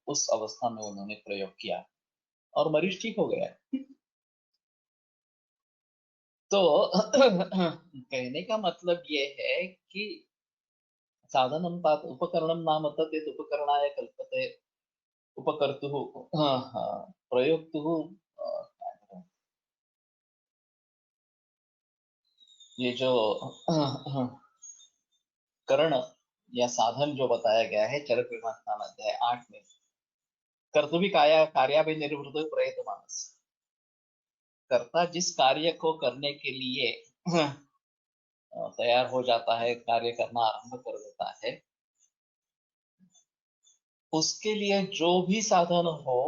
उस अवस्था में उन्होंने प्रयोग किया और मरीज ठीक हो गया। तो कहने का मतलब ये है कि साधनं पात उपकरणं नाम तत् उपकरणाय कल्पते उपकर्तुः प्रयोक्तुः ये जो करण या साधन जो बताया गया है चरक विभाग अध्याय 8 में, कर्तव्य काया कार्याभिनिर्वृत्त प्रयत मानस, कर्ता जिस कार्य को करने के लिए तैयार हो जाता है, कार्य करना आरंभ कर देता है, उसके लिए जो भी साधन हो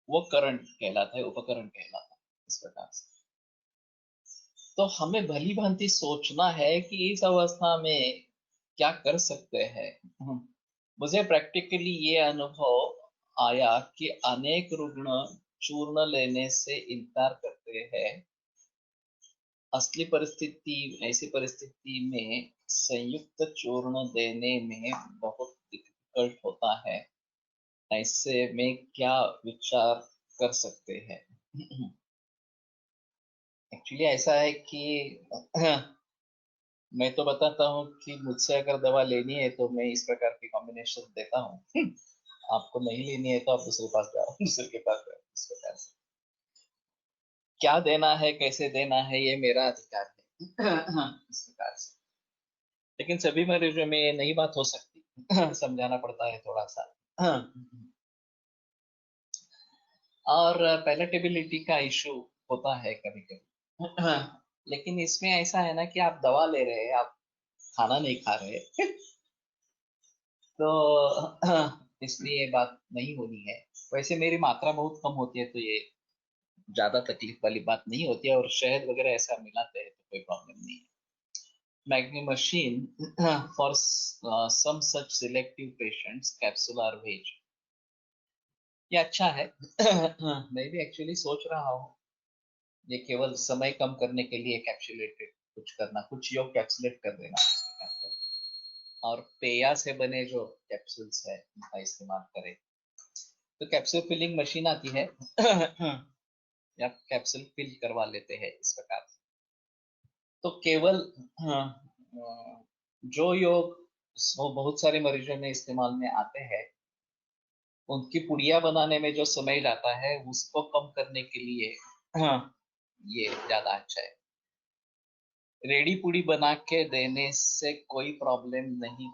वो करण कहलाता है, उपकरण कहलाता है, इस प्रकार से। तो हमें भली भांति सोचना है कि इस अवस्था में क्या कर सकते हैं। मुझे प्रैक्टिकली ये अनुभव आया कि अनेक रुग्ण चूर्ण लेने से इनकार करते हैं। असली परिस्थिति, ऐसी परिस्थिति में संयुक्त चूर्ण देने में बहुत डिफिकल्ट होता है। ऐसे में क्या विचार कर सकते हैं? एक्चुअली ऐसा है कि मैं तो बताता हूँ कि मुझसे अगर दवा लेनी है तो मैं इस प्रकार की कॉम्बिनेशन देता हूँ। आपको नहीं लेनी है तो आप दूसरे पास जाओ, दूसरे के पास जाओ, इस प्रकार से। क्या देना है, कैसे देना है, ये मेरा अधिकार है। इस प्रकार से। लेकिन सभी मरीजों में ये नई बात हो सकती, समझाना पड़ता है थोड़ा सा। और पैलेटेबिलिटी का इशू होता है कभी कभी। लेकिन इसमें ऐसा है ना कि आप दवा ले रहे हैं, आप खाना नहीं खा रहे। तो इसलिए ये बात नहीं होनी है। वैसे मेरी मात्रा बहुत कम होती है तो ये ज्यादा तकलीफ वाली बात नहीं होती है, और शहद वगैरह ऐसा मिलाते हैं तो कोई प्रॉब्लम नहीं है। मैग्नी machine for some such selective patients capsule are ways, ये अच्छा है। मैं भी एक्चुअली सोच रहा हूँ ये केवल समय कम करने के लिए कैप्सुलेटेड कुछ करना, कुछ योग कैप्सुलेट कर देना, और पेया से बने जो कैप्सूल्स है उनका इस्तेमाल करें। तो कैप्सूल फिलिंग मशीन आती है, या कैप्सूल फिल करवा लेते हैं इस प्रकार से। तो केवल जो योग बहुत सारे मरीजों में इस्तेमाल में आते हैं, उनकी पुड़िया बनाने में जो समय जाता है उसको कम करने के लिए ये ज्यादा अच्छा है। रेडी पुड़ी बना के देने से कोई प्रॉब्लम नहीं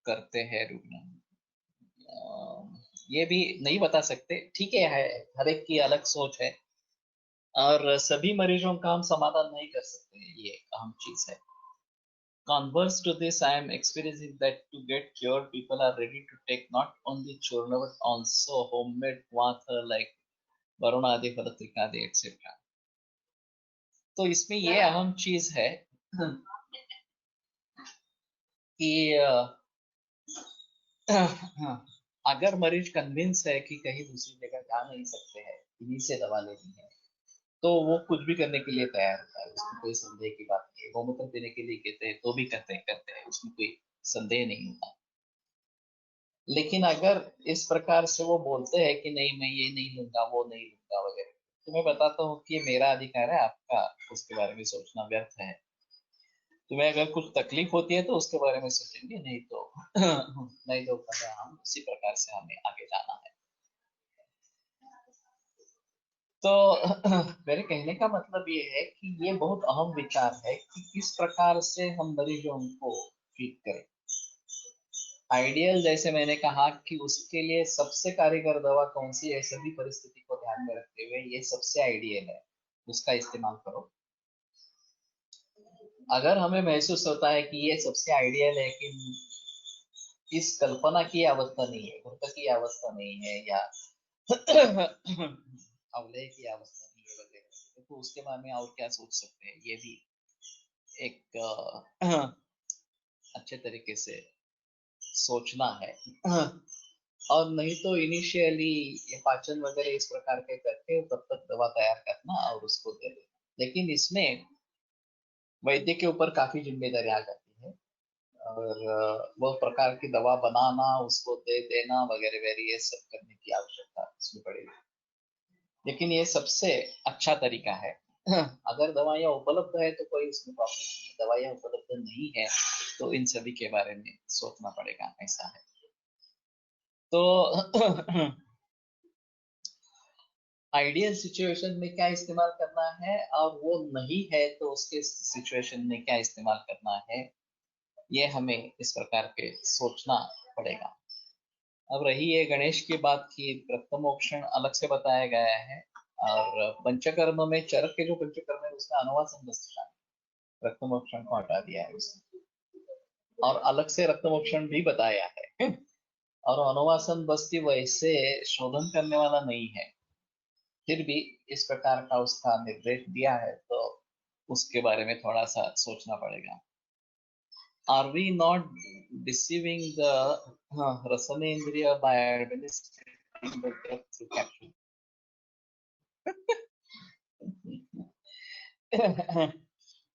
करते हैं रुग्ण। ये भी नहीं बता सकते, ठीक है, हर एक की अलग सोच है और सभी मरीजों का हम समाधान नहीं कर सकते, ये अहम चीज है। Converse to this, I am experiencing that to get cured, people are ready to take not only churna but also homemade water like वरुणादि फलत्रिकादि etc. तो इसमें ये अहम चीज है कि अगर मरीज कन्विंस है कि कहीं दूसरी जगह जा नहीं सकते हैं, इन्हीं से दवा लेनी है, तो वो कुछ भी करने के लिए तैयार होता है, उसमें कोई संदेह की बात नहीं है। गोमूत्र पीने के लिए कहते हैं तो भी करते हैं, उसमें कोई संदेह नहीं होता। लेकिन अगर इस प्रकार से वो बोलते हैं कि नहीं मैं ये नहीं लूंगा, वो नहीं लूंगा वगैरह, तो मैं बताता हूँ कि ये मेरा अधिकार है, आपका उसके बारे में सोचना व्यर्थ है। तुम्हें अगर कुछ तकलीफ होती है तो उसके बारे में सोचेंगे, नहीं तो नहीं तो हम उसी प्रकार से हमें आगे जाना है। तो मेरे कहने का मतलब ये है कि ये बहुत अहम विचार है कि किस प्रकार से हम मरीजों को ट्रीट करें। आइडियल जैसे मैंने कहा कि उसके लिए सबसे कारगर दवा कौन सी है, सभी परिस्थिति को ध्यान में रखते हुए ये सबसे आइडियल है, उसका इस्तेमाल करो। अगर हमें महसूस होता है कि ये सबसे आइडियल है कि इस कल्पना की अवस्था नहीं है, भूत की अवस्था नहीं है, या अवलय की अवस्था नहीं है वगैरह, तो उसके बारे में और क्या सोच सकते हैं, ये भी एक अच्छे तरीके से सोचना है। और नहीं तो इनिशियली ये पाचन वगैरह इस प्रकार के करके तब तक दवा तैयार करना और उसको दे देना, लेकिन इसमें वैद्य के ऊपर काफी जिम्मेदारी आ जाती है, और वो प्रकार की दवा बनाना, उसको दे देना वगैरह वगैरह ये सब करने की आवश्यकता इसमें पड़ेगी। लेकिन ये सबसे अच्छा तरीका है। अगर दवाइयाँ उपलब्ध है तो कोई इसमें प्रॉब्लम नहीं है, दवाइयाँ उपलब्ध नहीं है तो इन सभी के बारे में सोचना पड़ेगा, ऐसा है। तो आइडियल सिचुएशन में क्या इस्तेमाल करना है और वो नहीं है तो उसके सिचुएशन में क्या इस्तेमाल करना है, ये हमें इस प्रकार के सोचना पड़ेगा। अब रही है गणेश की बात की, रक्तमोक्षण अलग से बताया गया है, और पंचकर्म में चरक के जो पंचकर्म है उसका अनुवासन रक्तमोक्षण को हटा दिया है उसने, और अलग से रक्तमोक्षण भी बताया है। और अनुवासन बस्ती वैसे शोधन करने वाला नहीं है, फिर भी इस प्रकार का उसका निर्देश दिया है, तो उसके बारे में थोड़ा सा सोचना पड़ेगा। Are we not deceiving the Rasanendriya by administering the drug through capsule?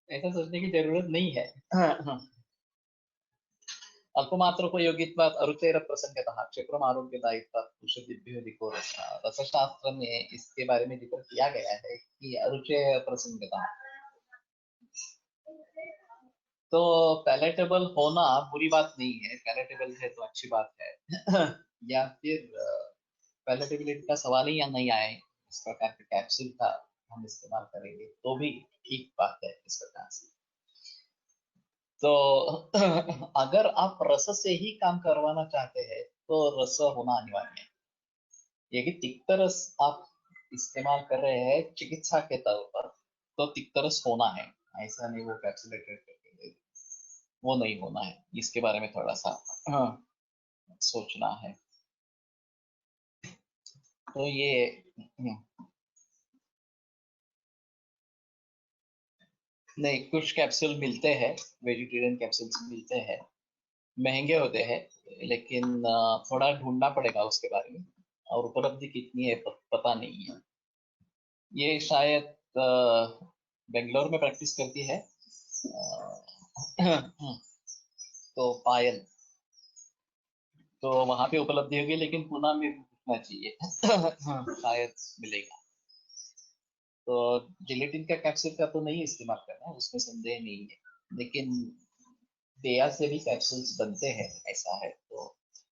ऐसा सोचने की जरूरत नहीं है। अल्पमात्रोपयोगित्वात् अरुचेर प्रसंगतः क्षिप्रम आरोग्यदायित्वात् औषधिभ्यो अधिको रसः। रसशास्त्र में इसके बारे में जिक्र किया गया है कि अरुचेर प्रसंगतः, तो पैलेटेबल होना बुरी बात नहीं है, पैलेटेबल है तो अच्छी बात है। या फिर पैलेटेबिलिटी का सवाल ही या नहीं आए, इस प्रकार के कैप्सूल का हम इस्तेमाल करेंगे तो भी ठीक बात है इस प्रकार से। तो अगर आप रस से ही काम करवाना चाहते हैं तो रस होना अनिवार्य है। यदि तिक्त रस आप इस्तेमाल कर रहे हैं चिकित्सा के तौर पर तो तिक्त रस होना है, ऐसा नहीं वो कैप्सुलेटेड करके वो नहीं होना है, इसके बारे में थोड़ा सा सोचना है। तो ये नहीं, कुछ कैप्सूल मिलते हैं, वेजिटेरियन कैप्सूल्स मिलते हैं, महंगे होते हैं, लेकिन थोड़ा ढूंढना पड़ेगा उसके बारे में, और उपलब्धि कितनी है पता नहीं है। ये शायद बेंगलोर में प्रैक्टिस करती है, तो पायल, तो वहां पे उपलब्धि होगी, लेकिन पुणे में पूछना चाहिए। शायद मिलेगा। तो जिलेटिन का कैप्सूल का तो नहीं इस्तेमाल करना, उसमें संदेह नहीं है, लेकिन देया से भी कैप्सूल्स बनते हैं, ऐसा है तो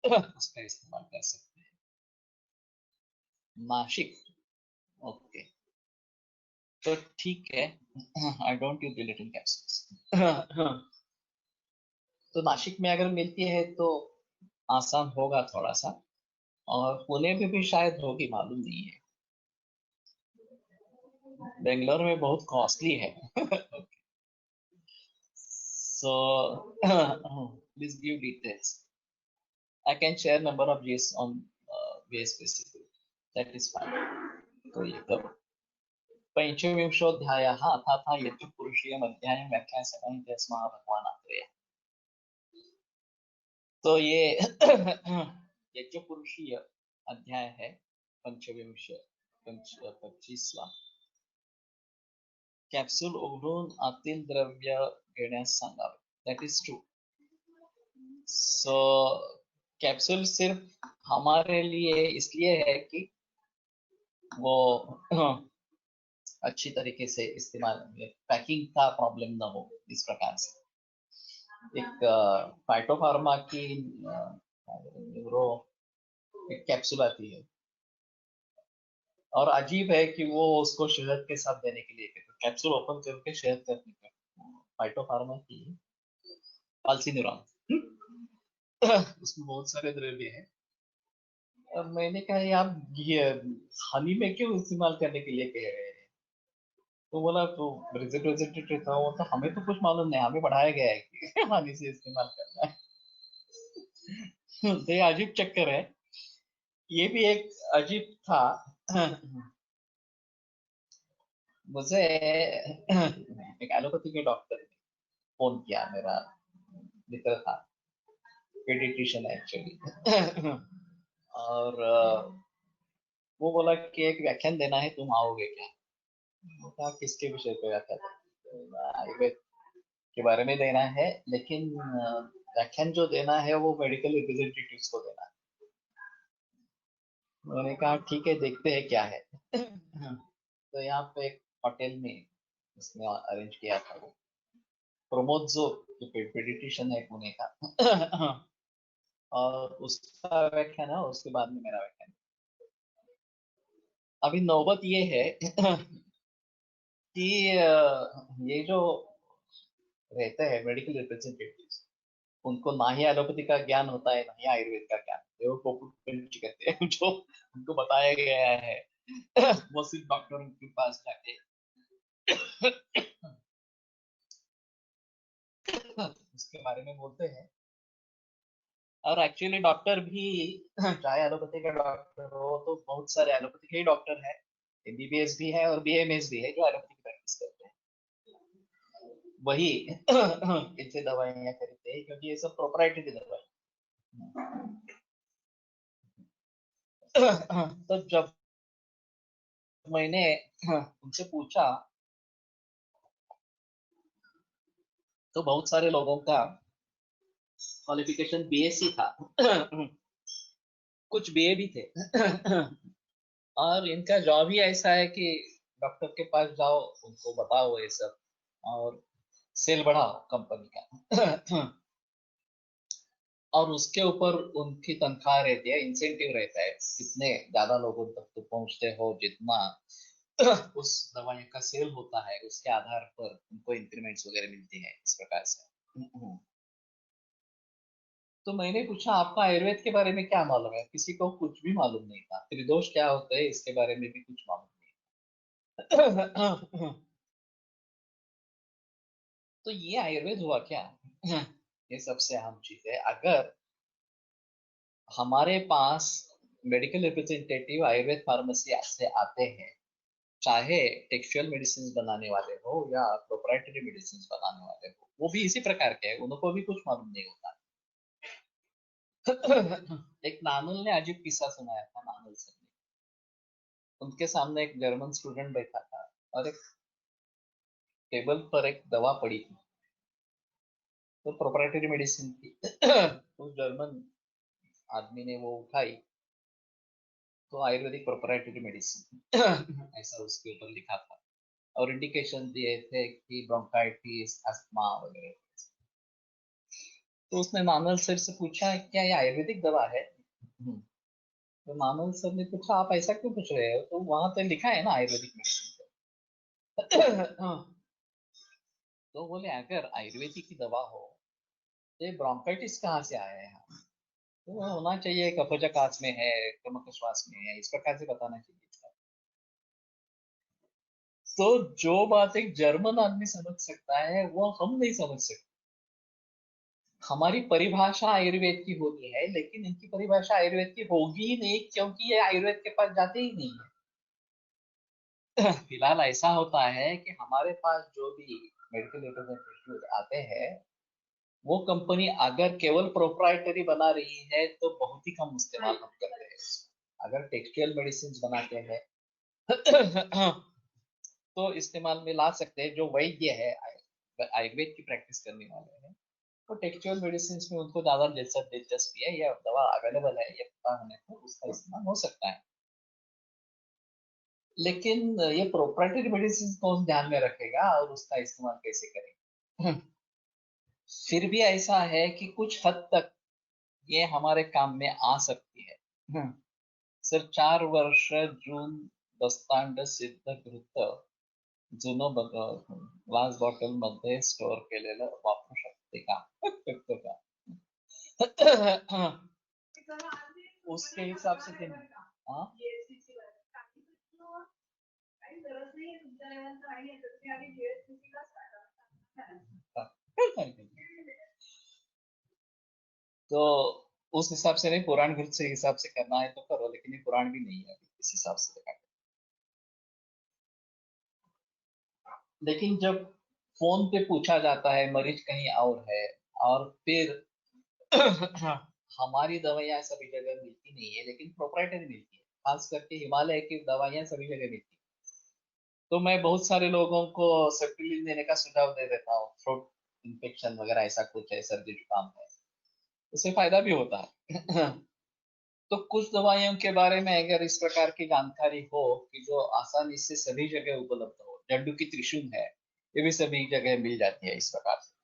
उसका इस्तेमाल कर सकते हैं। नाशिक, ओके, तो ठीक है। I don't use gelatin capsules. तो नासिक में अगर मिलती है तो आसान होगा थोड़ा सा, और पुणे में भी शायद होगी, मालूम नहीं है। बेंगलोर में बहुत कॉस्टली है। So please give details. I can share number of Gs on base specific. That is fine. तो ये तो पंचविंशोऽध्यायः अथाथा यज्ञपुरुषीयम् अध्यायं व्याख्यासमन्ते स्मः भगवान् आत्रेय। तो ये यज्ञपुरुषीय अध्याय है, पंचविंश 25वां। कैप्सूल उघडून आतील द्रव्य घेण्यास सांगावे। That is true. So capsule सिर्फ हमारे लिए इसलिए है कि वो अच्छी तरीके से इस्तेमाल, पैकिंग का प्रॉब्लम ना हो, इस प्रकार से। एक फाइटोफार्मा की न्यूरो एक कैप्सूल आती है, और अजीब है कि वो उसको शहद के साथ देने के लिए कहते, कैप्सूल ओपन करके शहद करने का, फाइटोफार्मा की पाल्सिन्यूरॉन। उसमें बहुत सारे द्रव्य हैं। अब मैंने कहा यार ये हनी में क्यों इस्तेमाल करने के लिए कह रहे हैं? तो बोला तो रिप्रेजेंटेटिव था वो, तो हमें तो कुछ मालूम नहीं, हमें पढ़ाया गया है कि हनी से इस्तेमाल करना है। तो ये अजीब चक्कर है। ये भी एक अजीब था। मुझे एक एलोपैथी के डॉक्टर ने फोन किया, मेरा मित्र था, पेडिट्रिशियन है एक्चुअली। और वो बोला कि एक व्याख्यान देना है, तुम आओगे क्या? वो कहा किसके विषय पे व्याख्यान? आयुर्वेद के बारे में देना है, लेकिन व्याख्यान जो देना है वो मेडिकल रिप्रेजेंटेटिव्स को देना है। मैंने कहा ठीक है, देखते हैं क्या है। तो यहाँ पे एक होटल में उसने अरेंज किया था, वो प्रमोद जो पेडिट्रिशियन है पुणे का। और उसका व्याख्यान है, उसके बाद में मेरा व्याख्यान। अभी नौबत ये है कि ये जो रहते हैं मेडिकल रिप्रेजेंटेटिव्स, उनको ना ही एलोपैथी का ज्ञान होता है, ना ही आयुर्वेद का ज्ञान। वो पॉपुलर कहते हैं जो उनको बताया गया है। वो सिर्फ डॉक्टरों के पास जाके उसके बारे में बोलते हैं। और एक्चुअली डॉक्टर भी चाहे एलोपैथी का डॉक्टर हो, तो बहुत सारे एलोपैथी के ही डॉक्टर है, एमबीबीएस भी है और बीएमएस भी है, जो एलोपैथी की प्रैक्टिस करते हैं। वही इनसे दवाइयाँ खरीदते हैं, क्योंकि ये सब प्रोपराइटरी दवाई। तो जब मैंने उनसे पूछा, तो बहुत सारे लोगों का क्वालिफिकेशन बीएससी था। कुछ बीए भी थे। और इनका जॉब ही ऐसा है कि डॉक्टर के पास जाओ, उनको बताओ ये सब, और सेल बढ़ाओ कंपनी का। और उसके ऊपर उनकी तनख्वाह रहती है, इंसेंटिव रहता है, कितने ज्यादा लोगों तक तो पहुंचते हो, जितना उस दवाई का सेल होता है, उसके आधार पर उनको इंक्रीमेंट्स वगैरह मिलती है, इस प्रकार से। तो मैंने पूछा आपका आयुर्वेद के बारे में क्या मालूम है? किसी को कुछ भी मालूम नहीं था। त्रिदोष क्या होता है इसके बारे में भी कुछ मालूम नहीं। तो ये आयुर्वेद हुआ क्या? ये सबसे अहम चीज है। अगर हमारे पास मेडिकल रिप्रेजेंटेटिव आयुर्वेद फार्मेसी से आते हैं, चाहे टेक्सचुअल मेडिसिन बनाने वाले हो या प्रोप्राइटरी मेडिसिन बनाने वाले हो, वो भी इसी प्रकार के हैं, उनको भी कुछ मालूम नहीं होता। एक नानुल ने अजीब किस्सा सुनाया था, नानुल सर ने। उनके सामने एक जर्मन स्टूडेंट बैठा था, और एक टेबल पर एक दवा पड़ी थी, तो प्रोप्राइटरी मेडिसिन थी। उस जर्मन आदमी ने वो उठाई, तो आयुर्वेदिक प्रोप्राइटरी मेडिसिन ऐसा उसके ऊपर लिखा था, और इंडिकेशन दिए थे कि ब्रोंकाइटिस, अस्थमा वगैरह। तो उसने नानल सर से पूछा क्या ये आयुर्वेदिक दवा है? तो नानल सर ने पूछा आप ऐसा क्यों पूछ रहे हो, तो वहां पे लिखा है ना आयुर्वेदिक मेडिसिन। तो बोले अगर आयुर्वेदिक की दवा हो, तो ये ब्रोंकाइटिस कहाँ से आया है? तो वो होना चाहिए कफजकास में है, कमकश्वास में है, इस प्रकार से बताना चाहिए था। तो जो बात एक जर्मन आदमी समझ सकता है, वो हम नहीं समझ सकते। हमारी परिभाषा आयुर्वेद की होती है, लेकिन इनकी परिभाषा आयुर्वेद की होगी ही नहीं, क्योंकि ये आयुर्वेद के पास जाते ही नहीं है। फिलहाल ऐसा होता है कि हमारे पास जो भी मेडिकल रिप्रेजेंटेटिव आते हैं, वो कंपनी अगर केवल प्रोप्राइटरी बना रही है, तो बहुत ही कम इस्तेमाल हम करते हैं। अगर टेक्सटाइल मेडिसिन बनाते हैं, तो इस्तेमाल में ला सकते हैं। जो वैद्य है, आयुर्वेद की प्रैक्टिस करने वाले हैं, तो टेक्सचुअल मेडिसिन में उनको ज्यादा दिलचस्पी है, या दवा अवेलेबल है ये पता होने पर उसका इस्तेमाल हो सकता है। लेकिन ये प्रोप्राइटरी मेडिसिन कौन ध्यान में रखेगा और उसका इस्तेमाल कैसे करेगा? फिर भी ऐसा है कि कुछ हद तक ये हमारे काम में आ सकती है। सर 4 वर्ष जून दस्तांड सिद्धकृत जुनं ग्लास बॉटल मध्ये स्टोअर केलेलं वापरू शकते का? का? उसके हिसाब से दिन हाँ तो उस हिसाब से नहीं, पुराण ग्रंथ से हिसाब से करना है तो करो, लेकिन ये पुराण भी नहीं है अभी इस हिसाब से देखा। लेकिन जब फोन पे पूछा जाता है मरीज कहीं और है, और फिर हमारी दवाइयाँ सभी जगह मिलती नहीं है, लेकिन प्रोप्राइटरी मिलती है, खास करके हिमालय की दवाइयाँ सभी जगह मिलती है। तो मैं बहुत सारे लोगों को सेप्टिलिन देने का सुझाव दे देता हूँ, थ्रोट इन्फेक्शन वगैरह ऐसा कुछ है, सर्दी जुकाम है, उससे फायदा भी होता है। तो कुछ दवाइयों के बारे में अगर इस प्रकार की जानकारी हो कि जो आसानी से सभी जगह उपलब्ध हो, जड्डू की त्रिशूल है, ये भी सभी जगह मिल जाती है इस प्रकार से।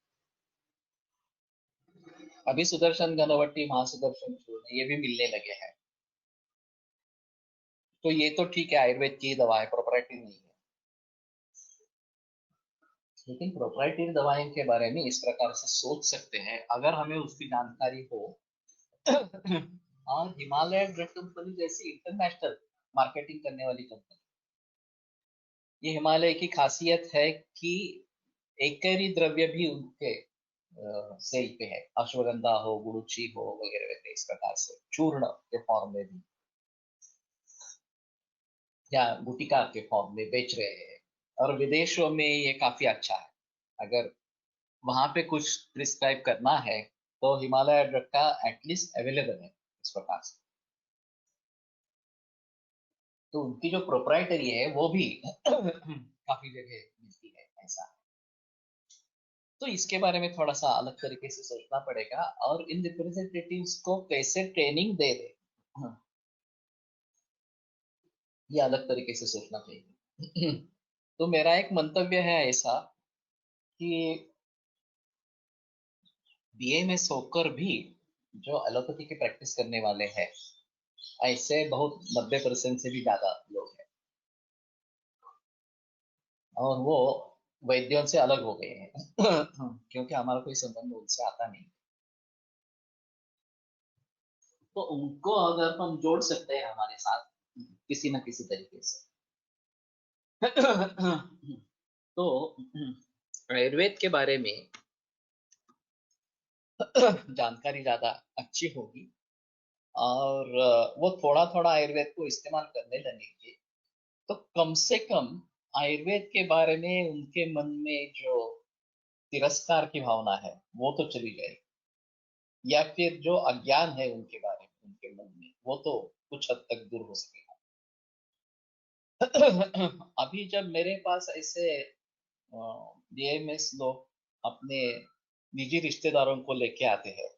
अभी सुदर्शन घनवटी, महासुदर्शन चूर्ण, ये भी मिलने लगे हैं। तो ये तो ठीक है, आयुर्वेद की दवा है, प्रोपराइटरी नहीं है। लेकिन प्रोपराइटरी दवाओं के बारे में इस प्रकार से सोच सकते हैं अगर हमें उसकी जानकारी हो। और हिमालय ड्रग कंपनी जैसी इंटरनेशनल मार्केटिंग करने वाली कंपनी, ये हिमालय की खासियत है कि एकरी द्रव्य भी उनके सेल पे है, अश्वगंधा हो, गुड़ुची हो, वगैरह वगैरह, इस प्रकार से चूर्ण के फॉर्म में भी या गुटिका के फॉर्म में बेच रहे हैं। और विदेशों में ये काफी अच्छा है। अगर वहां पे कुछ प्रिस्क्राइब करना है तो हिमालय ड्रग का एटलीस्ट अवेलेबल है इस प्रकार से। तो उनकी जो प्रोप्राइटरी है वो भी काफी जगह मिलती है ऐसा। तो इसके बारे में थोड़ा सा अलग तरीके से सोचना पड़ेगा, और इन रिप्रेजेंटेटिव्स को कैसे ट्रेनिंग दे दे, ये अलग तरीके से सोचना चाहिए। तो मेरा एक मंतव्य है ऐसा कि बीएमएस होकर भी जो एलोपैथी की प्रैक्टिस करने वाले हैं, ऐसे बहुत 90% से भी ज्यादा लोग हैं, और वो वैद्यों से अलग हो गए हैं। क्योंकि हमारा कोई संबंध उनसे आता नहीं। तो उनको अगर हम जोड़ सकते हैं हमारे साथ किसी न किसी तरीके से, तो आयुर्वेद के बारे में जानकारी ज्यादा अच्छी होगी, और वो थोड़ा थोड़ा आयुर्वेद को इस्तेमाल करने लगेंगे, तो कम से कम आयुर्वेद के बारे में उनके मन में जो तिरस्कार की भावना है वो तो चली जाएगी, या फिर जो अज्ञान है उनके बारे में उनके मन में, वो तो कुछ हद तक दूर हो सकेगा। अभी जब मेरे पास ऐसे बीएमएस लोग अपने निजी रिश्तेदारों को लेके आते हैं,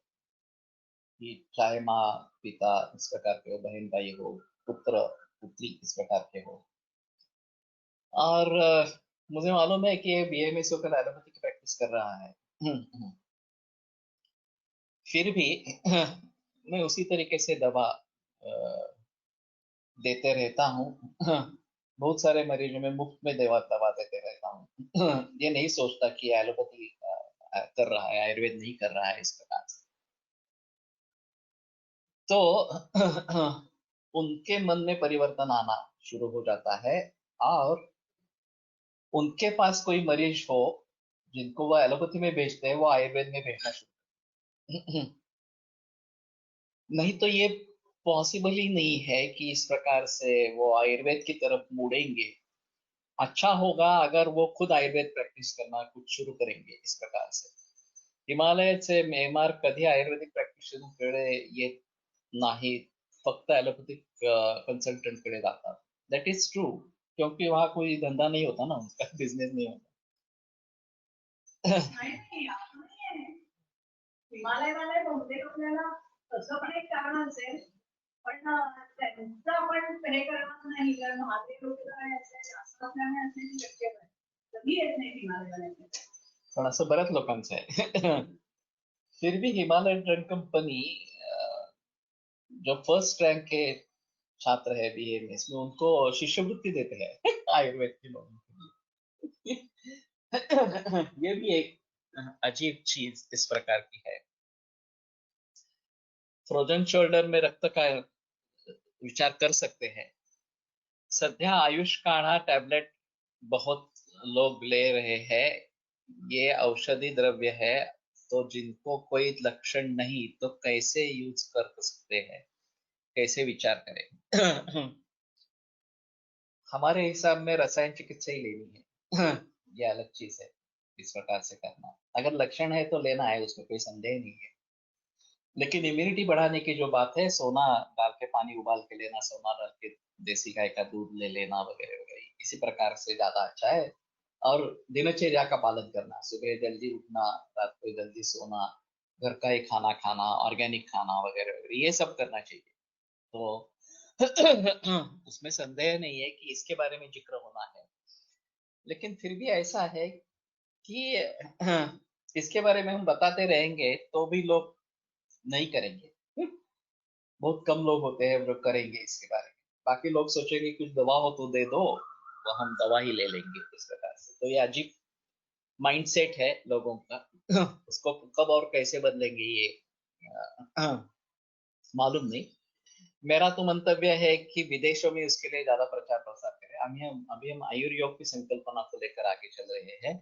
कि चाहे माँ पिता इस प्रकार के हो, बहन भाई हो, पुत्र पुत्री इस प्रकार के हो, और मुझे मालूम है कि ये बीएमएस होकर एलोपैथी की प्रैक्टिस कर रहा है। फिर भी मैं उसी तरीके से दवा देते रहता हूँ। बहुत सारे मरीजों में मुफ्त में दवा दवा देते रहता हूँ। ये नहीं सोचता कि एलोपैथी कर रहा है, आयुर्वेद नहीं कर रहा है, इस प्रकार से। तो उनके मन में परिवर्तन आना शुरू हो जाता है, और उनके पास कोई मरीज हो जिनको वो एलोपैथी में भेजते हैं, वो आयुर्वेद में भेजना शुरू। नहीं तो ये पॉसिबल ही नहीं है कि इस प्रकार से वो आयुर्वेद की तरफ मुड़ेंगे। अच्छा होगा अगर वो खुद आयुर्वेद प्रैक्टिस करना कुछ शुरू करेंगे इस प्रकार से। हिमालयाचे मेमार कधी आयुर्वेदिक प्रॅक्टिशनकडे येत नाहीत, फक्त ॲलोपॅथिक कन्सल्टंटकडे जातात। दॅट इज ट्रू, क्योंकि वहाँ कोई धंधा नहीं होता ना, उनका बिजनेस नहीं होता। हिमालयवाले बहुतेक आपल्याला तसं पण एक कारण असेल, पण त्यांचं आपण हे करणार नाही, कारण महादेव लोक जास्त असल्याने असण्याची शक्यता आहे. कधी येत नाही हिमालयवाल्यांकडे, पण असं बऱ्याच लोकांचं आहे। फिर भी हिमालय ड्रग कंपनी जो फर्स्ट रैंक के छात्र है बीएमएस में, उनको शिष्यवृत्ति देते हैं आयुर्वेद के लोगों के लिए। ये भी एक अजीब चीज इस प्रकार की है। फ्रोजन शोल्डर में रक्त का विचार कर सकते हैं। सध्या आयुष काढ़ा टैबलेट बहुत लोग ले रहे हैं। ये औषधि द्रव्य है, तो जिनको कोई लक्षण नहीं तो कैसे यूज कर सकते हैं, कैसे विचार करें। हमारे हिसाब में रसायन चिकित्सा ही लेनी है। ये अलग चीज है, इस प्रकार से करना। अगर लक्षण है तो लेना है, उसमें कोई संदेह नहीं है। लेकिन इम्यूनिटी बढ़ाने की जो बात है, सोना डाल के पानी उबाल के लेना, सोना डाल के देसी गाय का दूध ले लेना वगैरह वगैरह, इसी प्रकार से ज्यादा अच्छा है। और दिनचर्या का पालन करना, सुबह जल्दी उठना, रात को जल्दी सोना, घर का ही खाना खाना, ऑर्गेनिक खाना वगैरह वगैरह, ये सब करना चाहिए। तो उसमें संदेह नहीं है कि इसके बारे में जिक्र होना है। लेकिन फिर भी ऐसा है कि इसके बारे में हम बताते रहेंगे तो भी लोग नहीं करेंगे। बहुत कम लोग होते हैं जो करेंगे इसके बारे में। बाकी लोग सोचेंगे कुछ दवा हो तो दे दो, तो हम दवा ही ले लेंगे इस प्रकार से। तो ये अजीब माइंडसेट है लोगों का। उसको कब और कैसे बदलेंगे ये मालूम नहीं। मेरा तो मंतव्य है कि विदेशों में उसके लिए ज्यादा प्रचार प्रसार करें। अभी हम आयुर्योग की संकल्पना को लेकर आगे चल रहे हैं,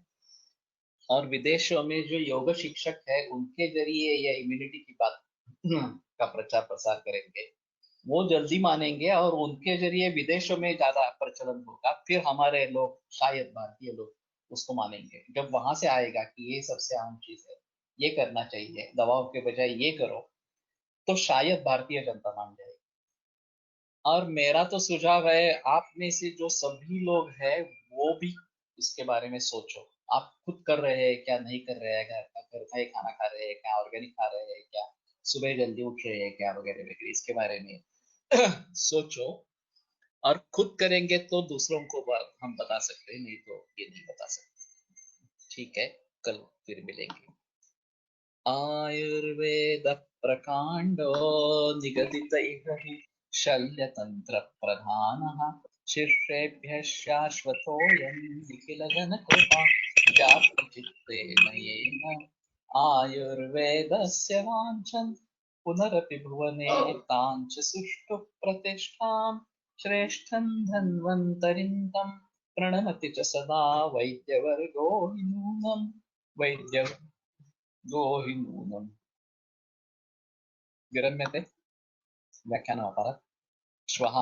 और विदेशों में जो योग शिक्षक है उनके जरिए या इम्यूनिटी की बात का प्रचार प्रसार करेंगे, वो जल्दी मानेंगे और उनके जरिए विदेशों में ज्यादा प्रचलन होगा। फिर हमारे लोग, शायद भारतीय लोग, उसको मानेंगे। जब वहां से आएगा कि ये सबसे आम चीज है, ये करना चाहिए, दवाओं के बजाय ये करो, तो शायद भारतीय जनता मान जाएगी। और मेरा तो सुझाव है, आप में से जो सभी लोग हैं वो भी इसके बारे में सोचो। आप खुद कर रहे हैं क्या, नहीं कर रहे हैं, घर का ही खाना खा रहे हैं क्या, ऑर्गेनिक खा रहे हैं क्या, सुबह जल्दी उठ रहे हैं क्या वगैरह वगैरह, इसके बारे में सोचो। और खुद करेंगे तो दूसरों को हम बता सकते हैं, नहीं तो ये नहीं बता सकते। ठीक है, कल फिर मिलेंगे। आयुर्वेद प्रकांडो निगदित इह हि शल्यतंत्र प्रधानः शिष्येभ्यः शाश्वतोऽयं निखिलजनकृपा व्याप्तचित्तेन येन आयुर्वेदस्य वाञ्छन् पुनरपि भुवने ताञ्च सुष्ठुः प्रतिष्ठां श्रेष्ठं धन्वन्तरिं तं प्रणमति च सदा वैद्यवर्गो हि नूनं वैद्य हि नूनं। विरम्यते व्याख्यानमपरत्। श्वः